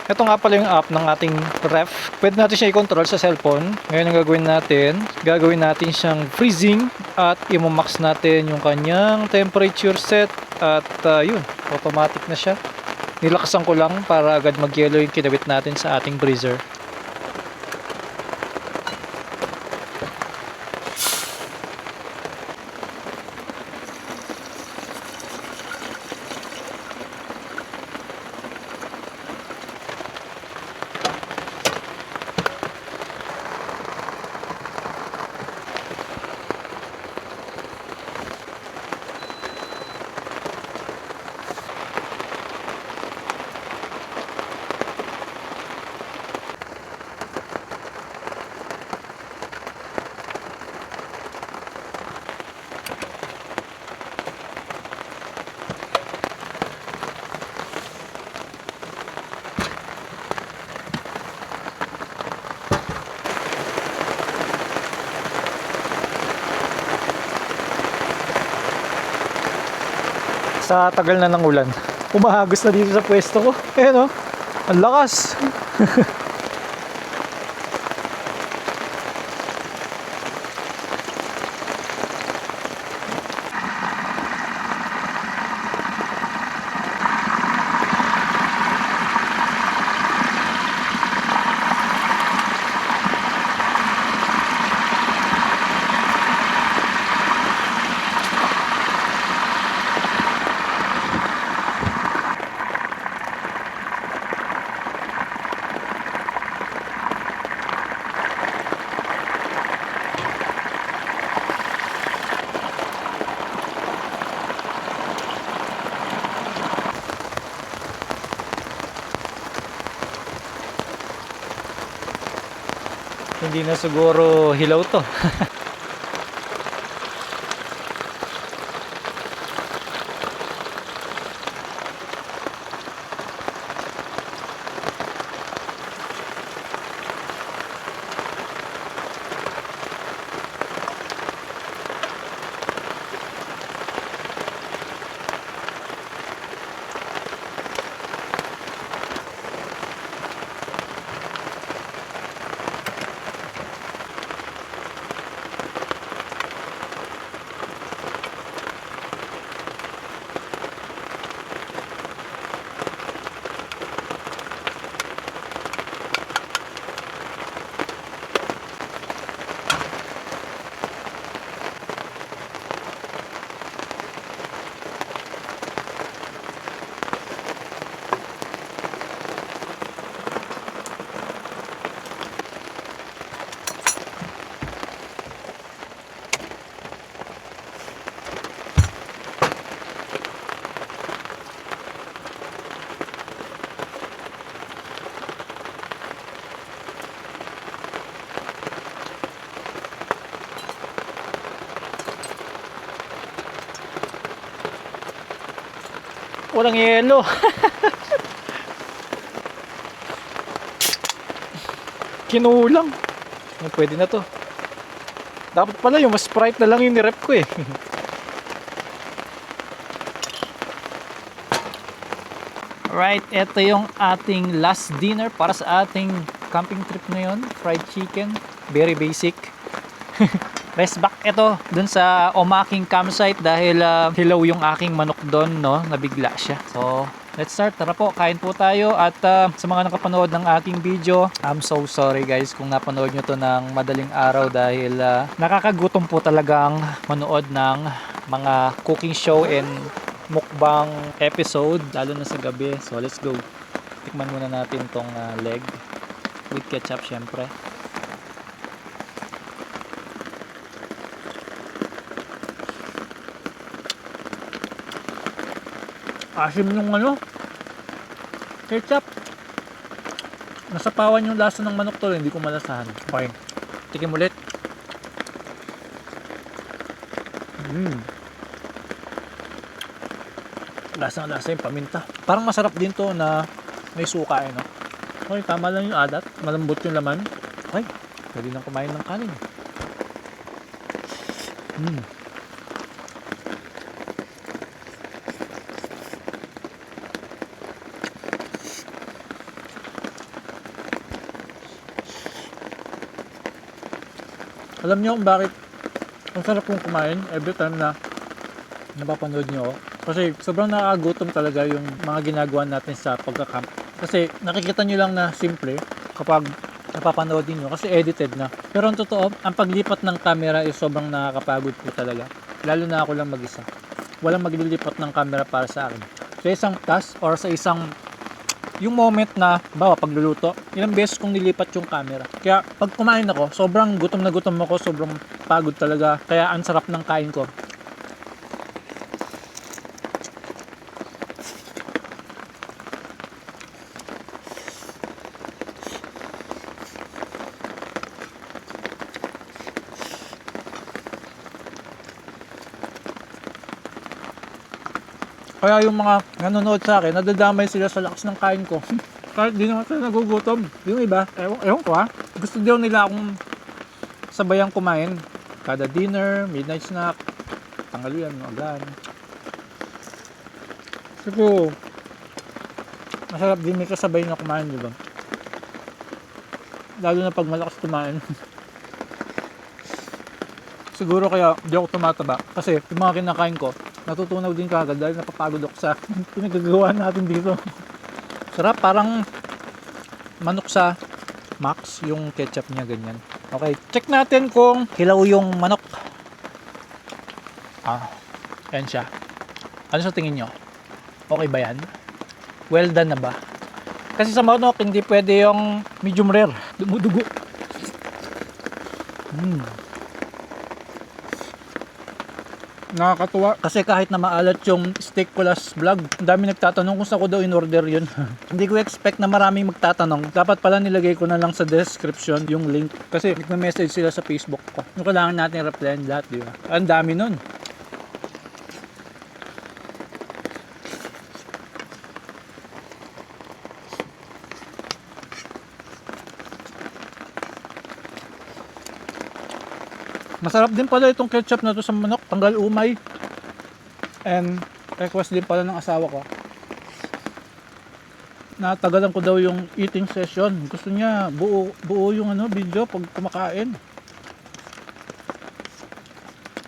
Ito nga pala yung app ng ating ref. Pwede natin siya i-control sa cellphone. Ngayon ang gagawin natin siyang freezing at i-max natin yung kanyang temperature set at yun, automatic na siya. Nilakasan ko lang para agad mag-yellow yung kinabit natin sa ating breezer. Sa tagal na ng ulan, umahagos na dito sa pwesto ko. Ayan, oh, ang lakas. Hindi na siguro hilaw to. Walang yelo. Kinulang. Oh, pwede na to. Dapat pala yung mas Sprite na lang yung nirep ko eh. Alright, ito yung ating last dinner para sa ating camping trip ngayon. Fried chicken, very basic. Rest back ito dun sa Omaking campsite dahil hilaw yung aking manok doon, no? Nabigla siya. So, let's start. Tara po, kain po tayo. At sa mga nakapanood ng aking video, I'm so sorry guys kung napanood nyo to ng madaling araw dahil nakakagutom po talagang manood ng mga cooking show and mukbang episode, lalo na sa gabi. So let's go. Tikman muna natin tong leg with ketchup syempre. Asim yung ketchup. Nasapawan yung lasa ng manok to, hindi ko malasahan. Okay, tikim ulit. Lasang-lasa yung paminta. Parang masarap din to na may suka no? Okay, tama lang yung alat. Malambot yung laman. Okay, pwede nang kumain ng kanin. Alam niyo kung bakit ang sarap kong kumain every time na napapanood niyo ako? Kasi sobrang nakakagutom talaga yung mga ginagawa natin sa pagka-camp. Kasi nakikita nyo lang na simple kapag napapanood niyo kasi edited na. Pero ang totoo, ang paglipat ng camera is sobrang nakakapagod po talaga. Lalo na ako lang mag-isa. Walang maglilipat ng camera para sa akin. Sa isang task or sa isang yung moment na bawa pagluluto, ilang beses kong nilipat yung camera. Kaya pag kumain ako, sobrang gutom na gutom ako, sobrang pagod talaga. Kaya ang sarap ng kain ko. Kaya yung mga nanonood sa akin, nadadamay sila sa lakas ng kain ko. Kahit di naman sila nagugutom. Yung iba, ewan ko ha. Gusto daw nila akong sabayang kumain. Kada dinner, midnight snack, tanghalian, agahan. Siguro, masarap din may kasabay na kumain, di ba? Lalo na pag malakas kumain. Siguro kaya di ako tumataba. Kasi yung mga kinakain ko, natutunaw din kagad dahil napapagod ako sa pinagagawa natin dito. Sarap, parang manok sa Max yung ketchup niya, ganyan. Okay, check natin kung hilaw yung manok. Ayan siya. Ano sa tingin nyo? Okay ba yan? Well done na ba? Kasi sa manok, hindi pwede yung medium rare. Dumudugo. Nakakatuwa kasi kahit na maalat yung steak plus vlog, ang dami nagtatanong kung saan ko daw in order yun. Hindi ko expect na maraming magtatanong. Dapat pala nilagay ko na lang sa description yung link kasi nagme-message sila sa Facebook ko. Yung kailangan natin replyan lahat, di ba? Ang dami nun. Masarap din pala itong ketchup na to sa manok, tanggal umay. And request din pala ng asawa ko. Natagalan ko daw yung eating session. Gusto niya buo yung video pag kumakain.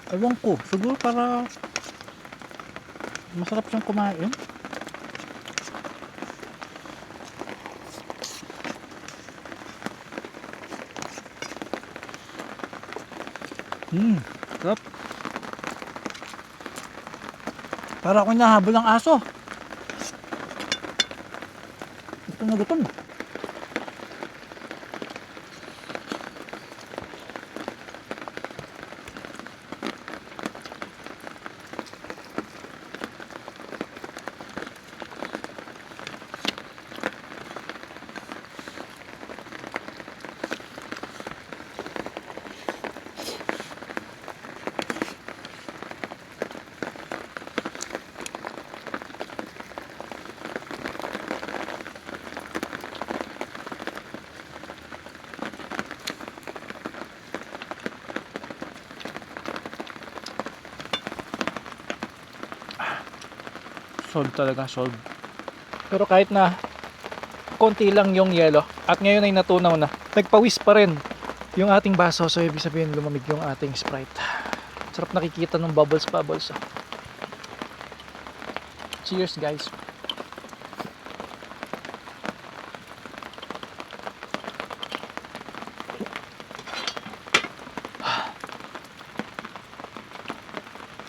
Ewan ko, siguro para masarap siyang kumain. Sarap. Para ako nahabol ng aso. Gutom na gutom. Solve talaga, solve. Pero kahit na konti lang yung yelo at ngayon ay natunaw na, nagpawis pa rin yung ating baso. So ibig sabihin lumamig yung ating Sprite. Sarap nakikita ng bubbles. Cheers guys.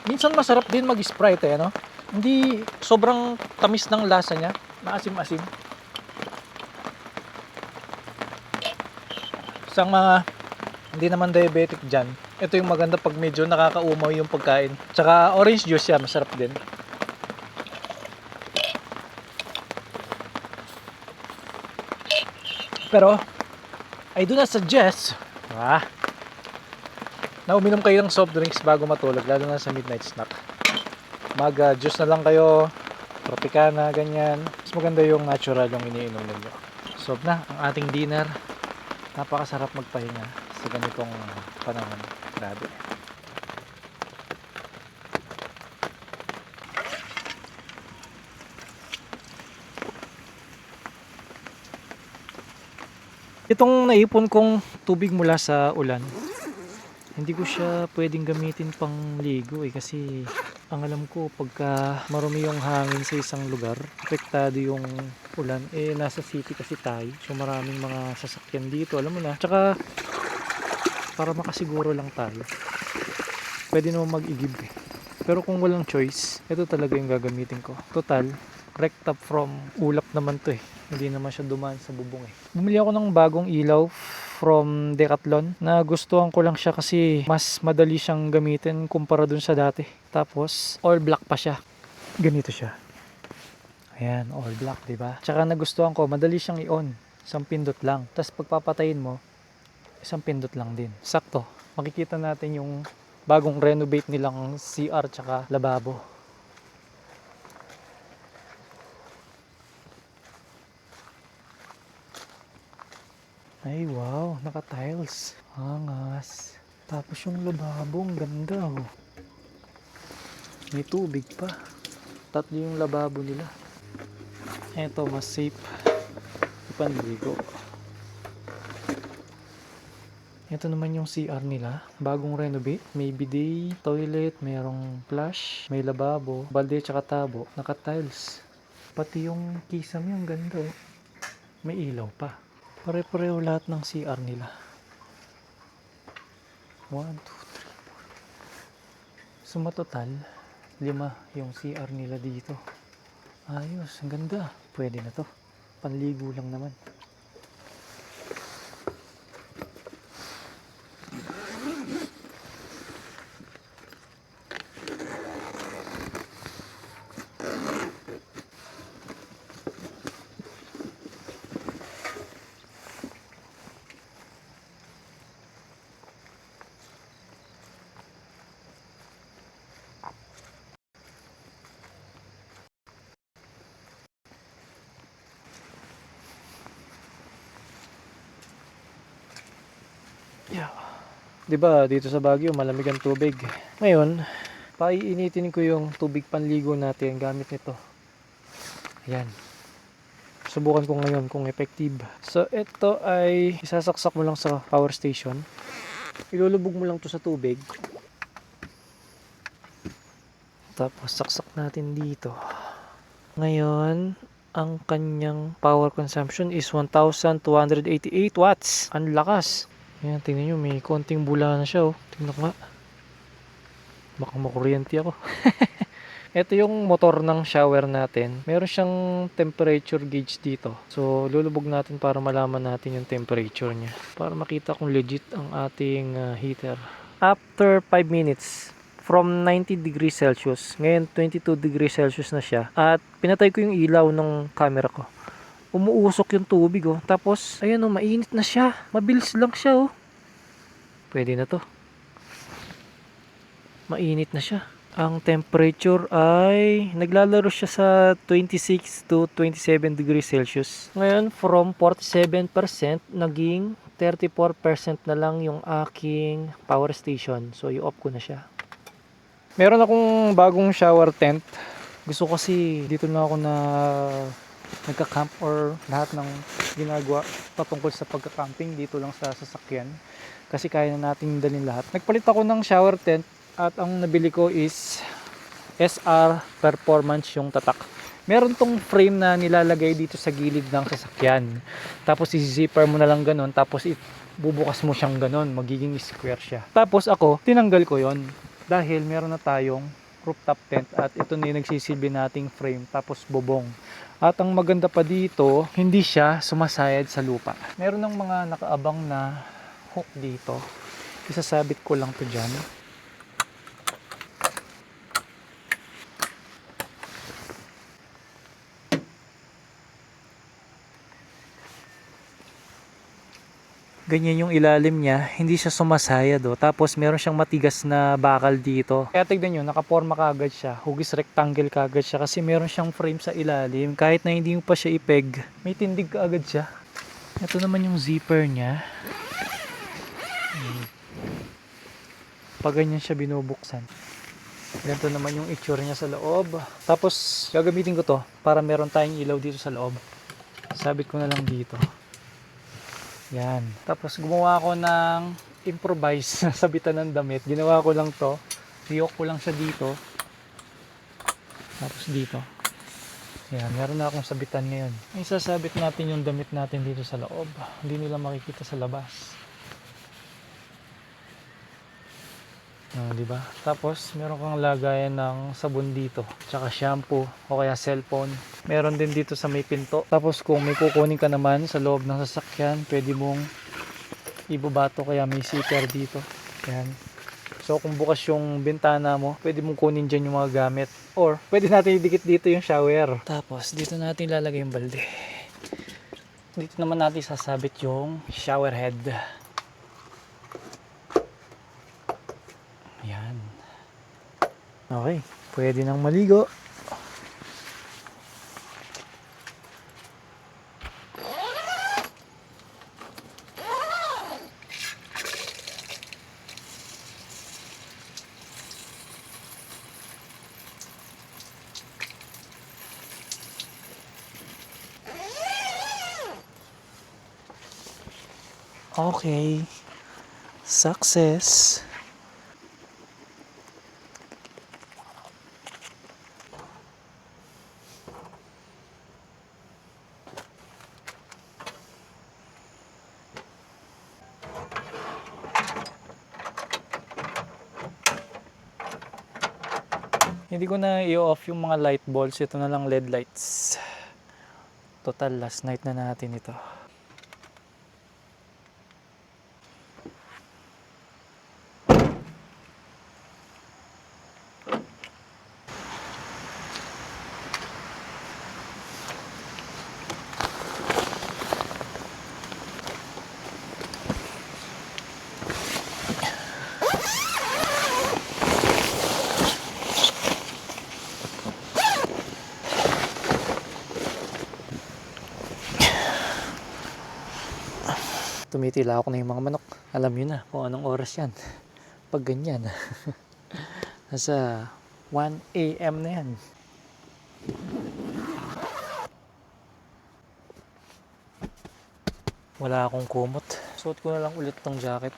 Minsan masarap din mag-Sprite no? Hindi sobrang tamis ng lasa niya, maasim-asim. Isang mga hindi naman diabetic dyan, ito yung maganda pag medyo nakakaumaw yung pagkain. Tsaka orange juice yan, masarap din. Pero I do not suggest na uminom kayo ng soft drinks bago matulog, lalo na sa midnight snack. Mag juice na lang kayo, Tropicana, ganyan. Mas maganda yung natural yung iniinom ninyo. Solve na ang ating dinner. Napakasarap magpahinga sa ganitong panahon. Grabe. Itong naipon kong tubig mula sa ulan, hindi ko siya pwedeng gamitin pang ligo kasi ang alam ko pagka marumi yung hangin sa isang lugar, apektado yung ulan. Nasa city kasi tayo, so maraming mga sasakyan dito, alam mo na. Tsaka para makasiguro lang tayo, pwede naman mag-igib pero kung walang choice, ito talaga yung gagamitin ko. Total rect up from ulap naman to hindi naman siya dumaan sa bubong Bumili ako ng bagong ilaw from Decathlon na gustuhan ko lang siya kasi mas madali siyang gamitin kumpara dun sa dati. Tapos all black pa siya. Ganito siya. Ayan, all black, diba? Tsaka nagustuhan ko, madali siyang i-on. Isang pindot lang. Tapos pagpapatayin mo, isang pindot lang din. Sakto. Makikita natin yung bagong renovate nilang CR tsaka lababo. Ay wow, naka-tiles. Angas. Tapos yung lababong ganda May tubig pa. Tatlo yung lababo nila. Eto, mas safe. Panligo. Ito naman yung CR nila. Bagong renovate. May bidet, toilet, mayroong flush, may lababo, balde tsaka tabo. Naka-tiles. Pati yung kisame, ang ganda May ilaw pa. Pare-pareho lahat ng CR nila. 1, 2, 3, 4. So matotal, 5 yung CR nila dito. Ayos, ang ganda. Pwede na to. Panligo lang naman. Yeah. 'Di ba dito sa Baguio malamig ang tubig. Ngayon, paiinitin ko yung tubig panligo natin gamit nito. Ayan. Subukan ko ngayon kung effective. So ito ay isasaksak mo lang sa power station. Ilulubog mo lang to sa tubig. Tapos saksak natin dito. Ngayon, ang kanyang power consumption is 1,288 watts. Ang lakas. Ayan, tingnan nyo, may konting bula na siya Tingnan ko nga. Baka makuryente ako. Ito yung motor ng shower natin. Meron siyang temperature gauge dito. So, lulubog natin para malaman natin yung temperature niya. Para makita kung legit ang ating heater. After 5 minutes, from 90 degrees Celsius, ngayon 22 degrees Celsius na siya. At pinatay ko yung ilaw ng camera ko. Umuusok yung tubig Tapos, ayan mainit na siya. Mabilis lang siya Pwede na to. Mainit na siya. Ang temperature ay naglalaro siya sa 26 to 27 degrees Celsius. Ngayon, from 47% naging 34% na lang yung aking power station. So, i-off ko na siya. Meron akong bagong shower tent Gusto ko kasi dito na ako na nagka-camp or lahat ng ginagawa patungkol sa pagka-camping dito lang sa sasakyan. Kasi kaya na natin dalhin lahat. Nagpalit ako ng shower tent at ang nabili ko is SR Performance yung tatak. Meron tong frame na nilalagay dito sa gilid ng sasakyan. Tapos i-zipper mo na lang ganun. Tapos bubukas mo siyang ganun. Magiging square siya. Tapos ako, tinanggal ko yon dahil meron na tayong rooftop tent at ito na yung nagsisilbi nating frame tapos bubong. At ang maganda pa dito, hindi siya sumasayad sa lupa. Meron ng mga nakaabang na hook dito. Isasabit ko lang to dyan. Ganyan yung ilalim niya, hindi siya sumasayad tapos meron siyang matigas na bakal dito. Kaya tignan nyo, nakaporma kagad siya, hugis rectangle kagad siya kasi meron siyang frame sa ilalim. Kahit na hindi mo pa siya ipeg, may tindig kaagad siya. Ito naman yung zipper niya. Pag ganyan siya binubuksan. Ganito naman yung itsura niya sa loob. Tapos gagamitin ko to para meron tayong ilaw dito sa loob. Sabit ko na lang dito. Yan. Tapos gumawa ako ng improvise na sabitan ng damit. Ginawa ko lang to. Riyok ko lang siya dito. Tapos dito. Yan. Meron na akong sabitan ngayon. Isasabit natin yung damit natin dito sa loob. Hindi nila makikita sa labas. Diba? Tapos meron kang lagayan ng sabon dito, tsaka shampoo o kaya cellphone. Meron din dito sa may pinto. Tapos kung may kukunin ka naman sa loob ng sasakyan, pwede mong ibabato kaya may zipper dito. Yan. So kung bukas yung bintana mo, pwede mong kunin dyan yung mga gamit. Or pwede natin idikit dito yung shower. Tapos dito natin ilalagay yung balde. Dito naman natin sasabit yung shower head. Yan. Okay, pwede nang maligo. Okay. Success. Hindi ko na i-off yung mga light bulbs. Ito na lang LED lights. Total, last night na natin ito. Tumitila ako na yung mga manok. Alam nyo na kung anong oras yan. Pag ganyan. Nasa 1 AM na yan. Wala akong kumot. Suot ko na lang ulit tong jacket.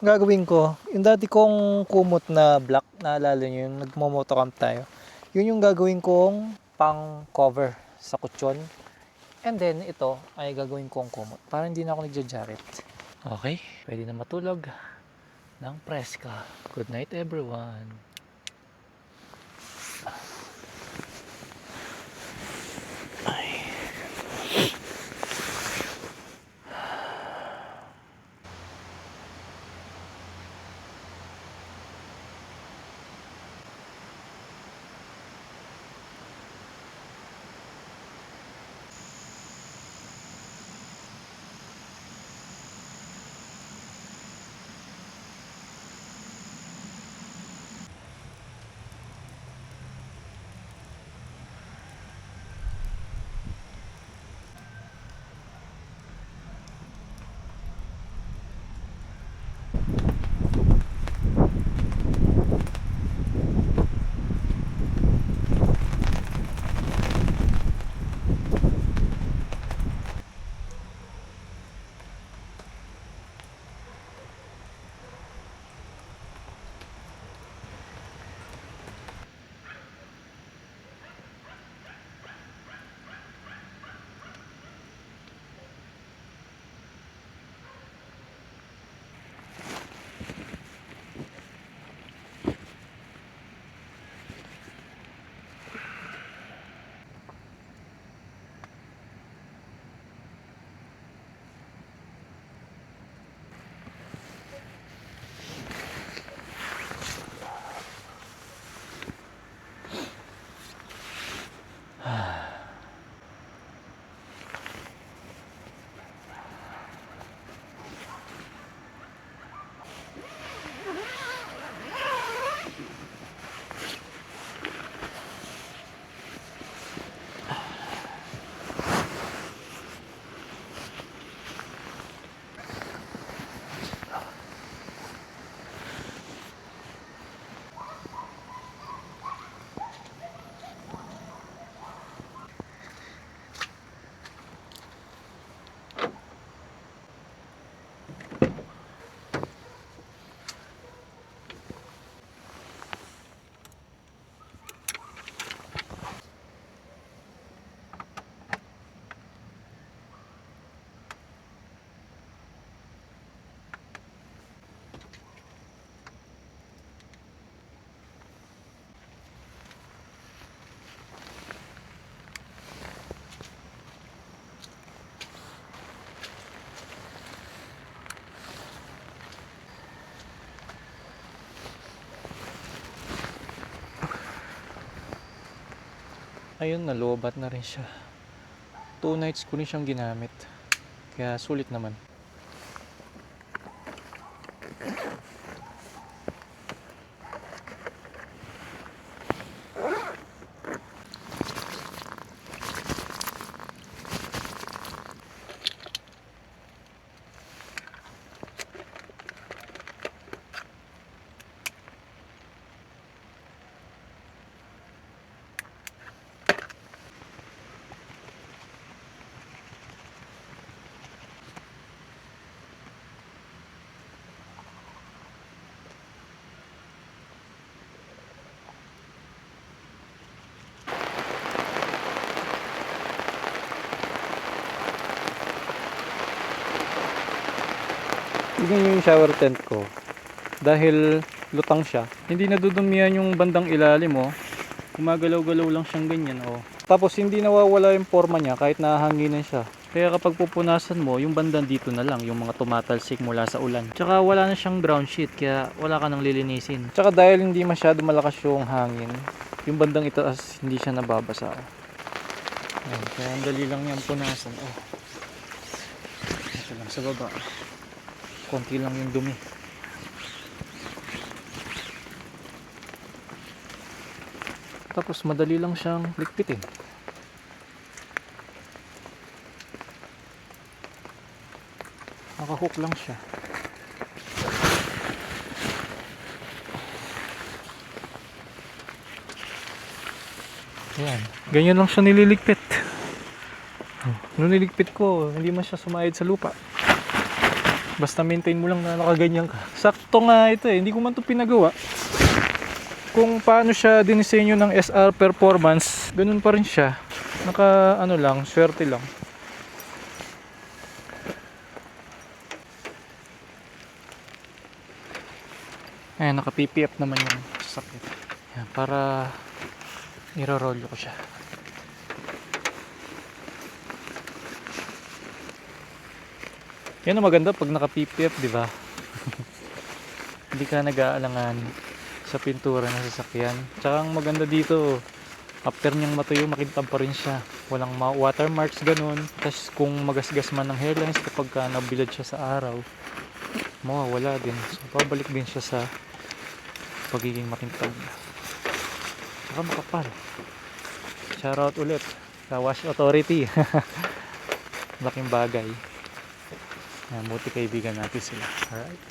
Gagawin ko, yung dati kong kumot na black, naalala nyo yung nagmo-motocamp tayo. Yun yung gagawin kong pang cover sa kutsyon. And then ito ay gagawin kong kumot para hindi na ako nagja-jacket. Okay, pwede na matulog ng preska. Good night everyone. Ayun, nalobat na rin siya. 2 nights ko rin siyang ginamit. Kaya sulit naman. Tignan nyo yung shower tent ko. Dahil lutang siya, hindi nadudumihan yung bandang ilalim, oh. Gumagalaw-galaw lang siyang ganyan, oh. Tapos hindi nawawala yung forma niya kahit nahanginan siya. Kaya kapag pupunasan mo, yung bandang dito na lang, yung mga tumatalsik mula sa ulan. Tsaka wala na siyang ground sheet, kaya wala ka nang lilinisin. Tsaka dahil hindi masyado malakas yung hangin, yung bandang ito as hindi siya nababasa. Ayan, kaya ang dali lang niyang punasan, oh. Ito lang sa baba. Konti lang yung dumi. Tapos madali lang siyang ligpitin. Nakahook lang siya. Ayan. Ganyan lang siya nililigpit. Nung niligpit ko, hindi man siya sumayad sa lupa. Basta maintain mo lang na nakaganyan ka. Sakto nga ito eh. Hindi ko man ito pinagawa. Kung paano siya dinisenyo ng SR Performance, ganun pa rin siya. Naka ano lang, swerte lang. Ayan, naka PPF naman yung sasakyan. Ayan, para i-roll ko siya. Yan ang maganda pag naka PPF, di ba? Hindi ka nag-aalangan sa pintura ng sasakyan. Tsaka ang maganda dito, after niyang matuyo, makintab pa rin siya. Walang watermarks ganun. Tapos kung magasgas man ng hairlines kapag nabilad siya sa araw, mawawala din. So pabalik din siya sa pagiging makintab. Tsaka makapal. Shoutout ulit sa Wash Authority. Laking bagay. Buti kaibigan natin sila. Alright.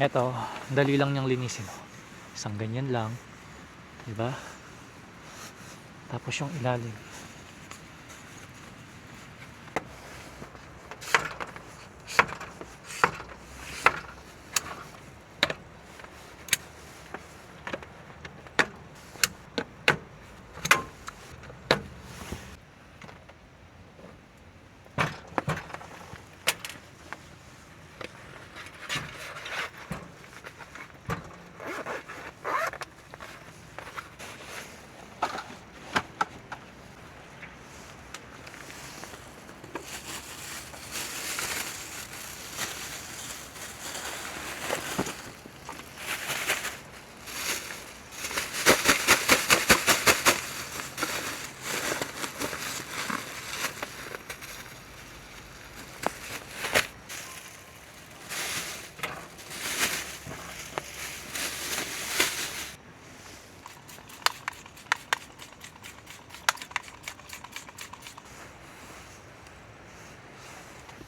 Eto, dali lang niyang linisin. Isang ganyan lang, 'di ba? Tapos yung ilalim.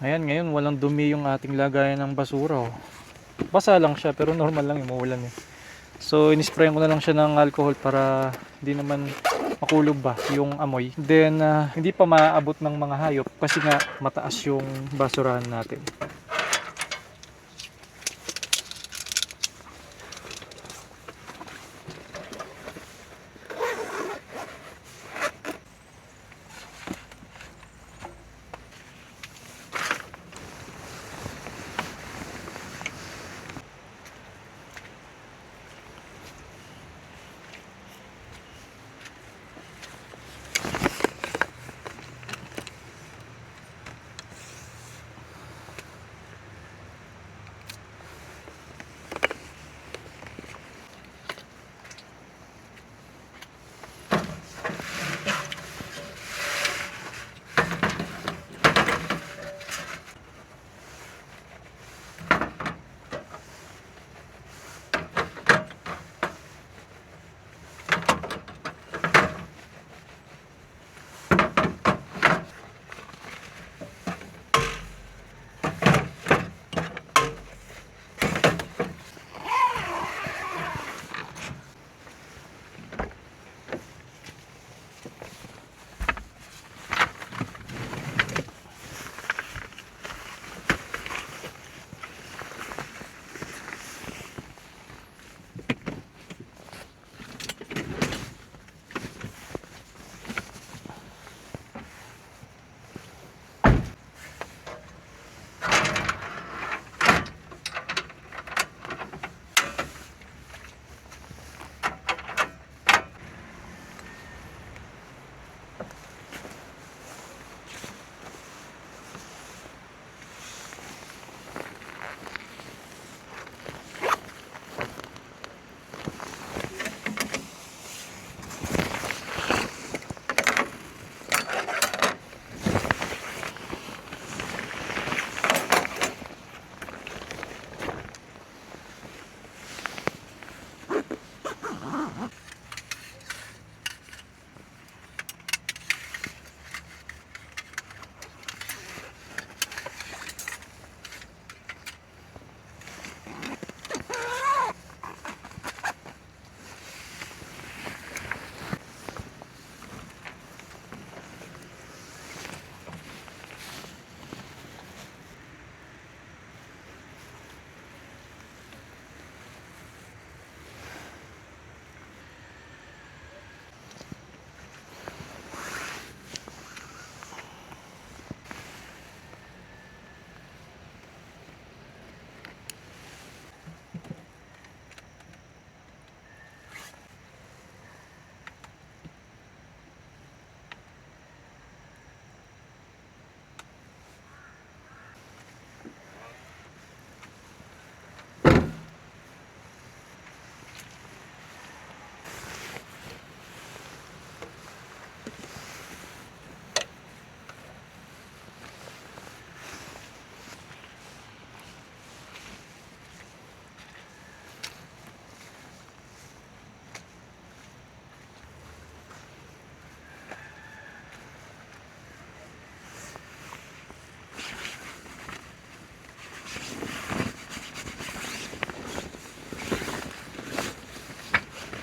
Ayan, ngayon walang dumi yung ating lagayan ng basura. Oh. Basa lang siya pero normal lang yung maulan eh. So inisprayan ko na lang siya ng alcohol para hindi naman makulob ba yung amoy. Then hindi pa maaabot ng mga hayop kasi nga mataas yung basurahan natin.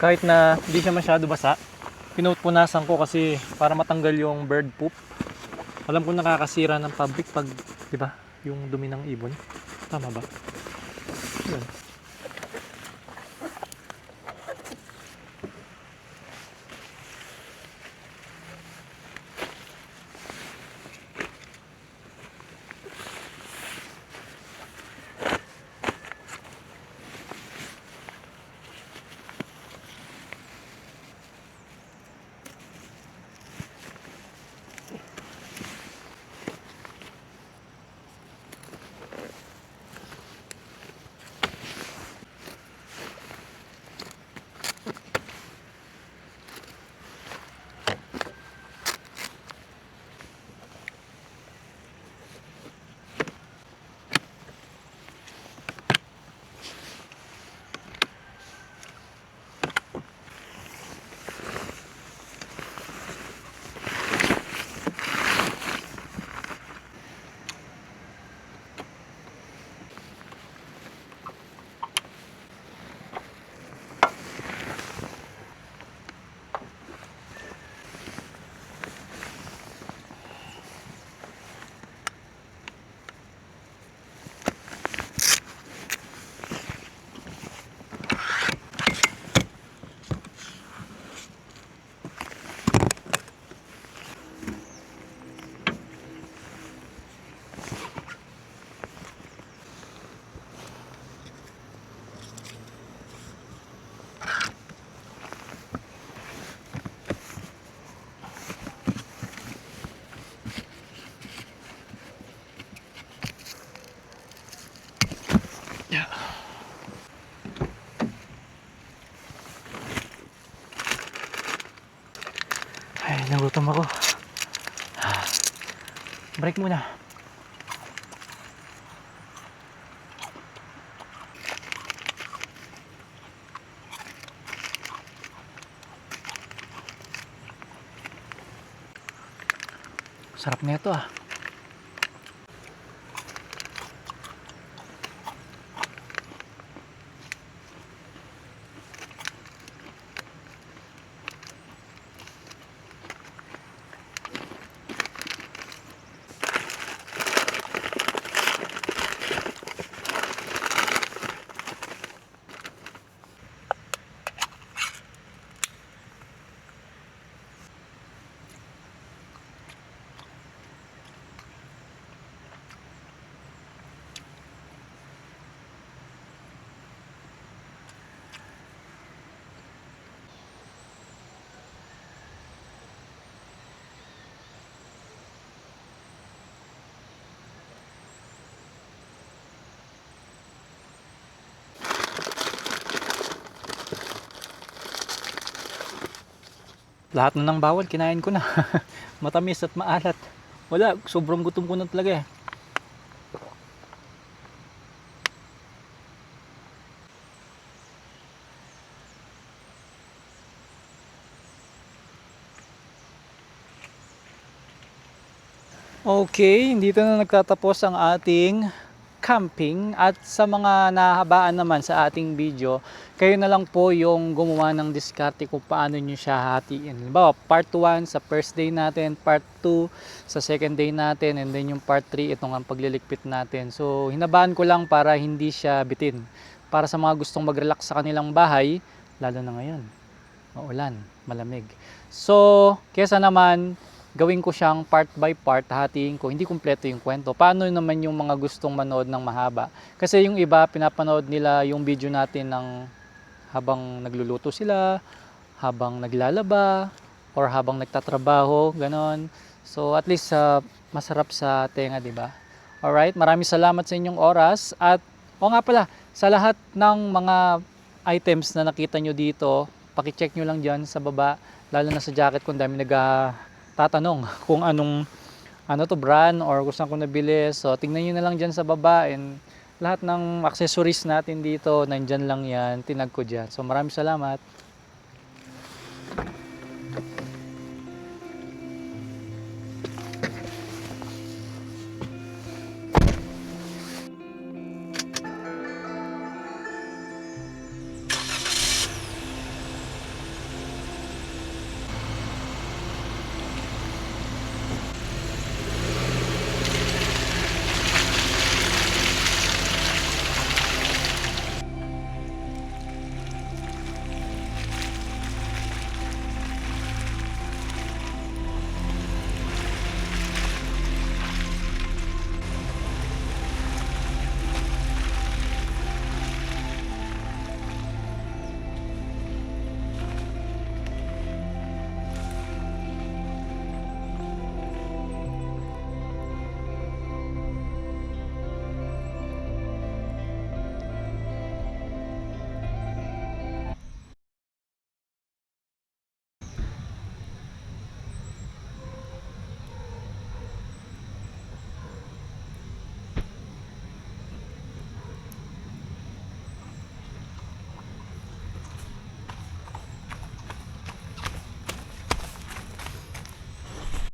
Kahit na hindi siya masyado basa, pinupunasan ko kasi para matanggal yung bird poop. Alam ko nakakasira ng fabric pag, di ba, yung dumi ng ibon. Tama ba? Yun. Ay, nagutom ako. Break muna. Sarap nito ah. Lahat na ng bawal, kinain ko na. Matamis at maalat. Wala, sobrang gutom ko na talaga eh. Okay, dito na nagtatapos ang ating camping, at sa mga nahabaan naman sa ating video, kayo na lang po yung gumawa ng diskarte kung paano nyo siya hatiin. Halimbawa, part 1 sa first day natin, part 2 sa second day natin, and then yung part 3, itong ang paglilikpit natin. So, hinabaan ko lang para hindi siya bitin. Para sa mga gustong mag-relax sa kanilang bahay, lalo na ngayon, maulan, malamig. So, kesa naman, gawin ko siyang part by part, hatiin ko, hindi kumpleto yung kwento. Paano naman yung mga gustong manood ng mahaba? Kasi yung iba, pinapanood nila yung video natin ng habang nagluluto sila, habang naglalaba, or habang nagtatrabaho, ganon. So at least masarap sa tenga, di ba? Alright, maraming salamat sa inyong oras. At o nga pala, sa lahat ng mga items na nakita nyo dito, paki-check nyo lang dyan sa baba, lalo na sa jacket kung dami tatanong kung ano to brand or kung saan ko nabili. So tingnan nyo na lang dyan sa baba, and lahat ng accessories natin dito nandyan lang yan, tinag ko dyan. So maraming salamat.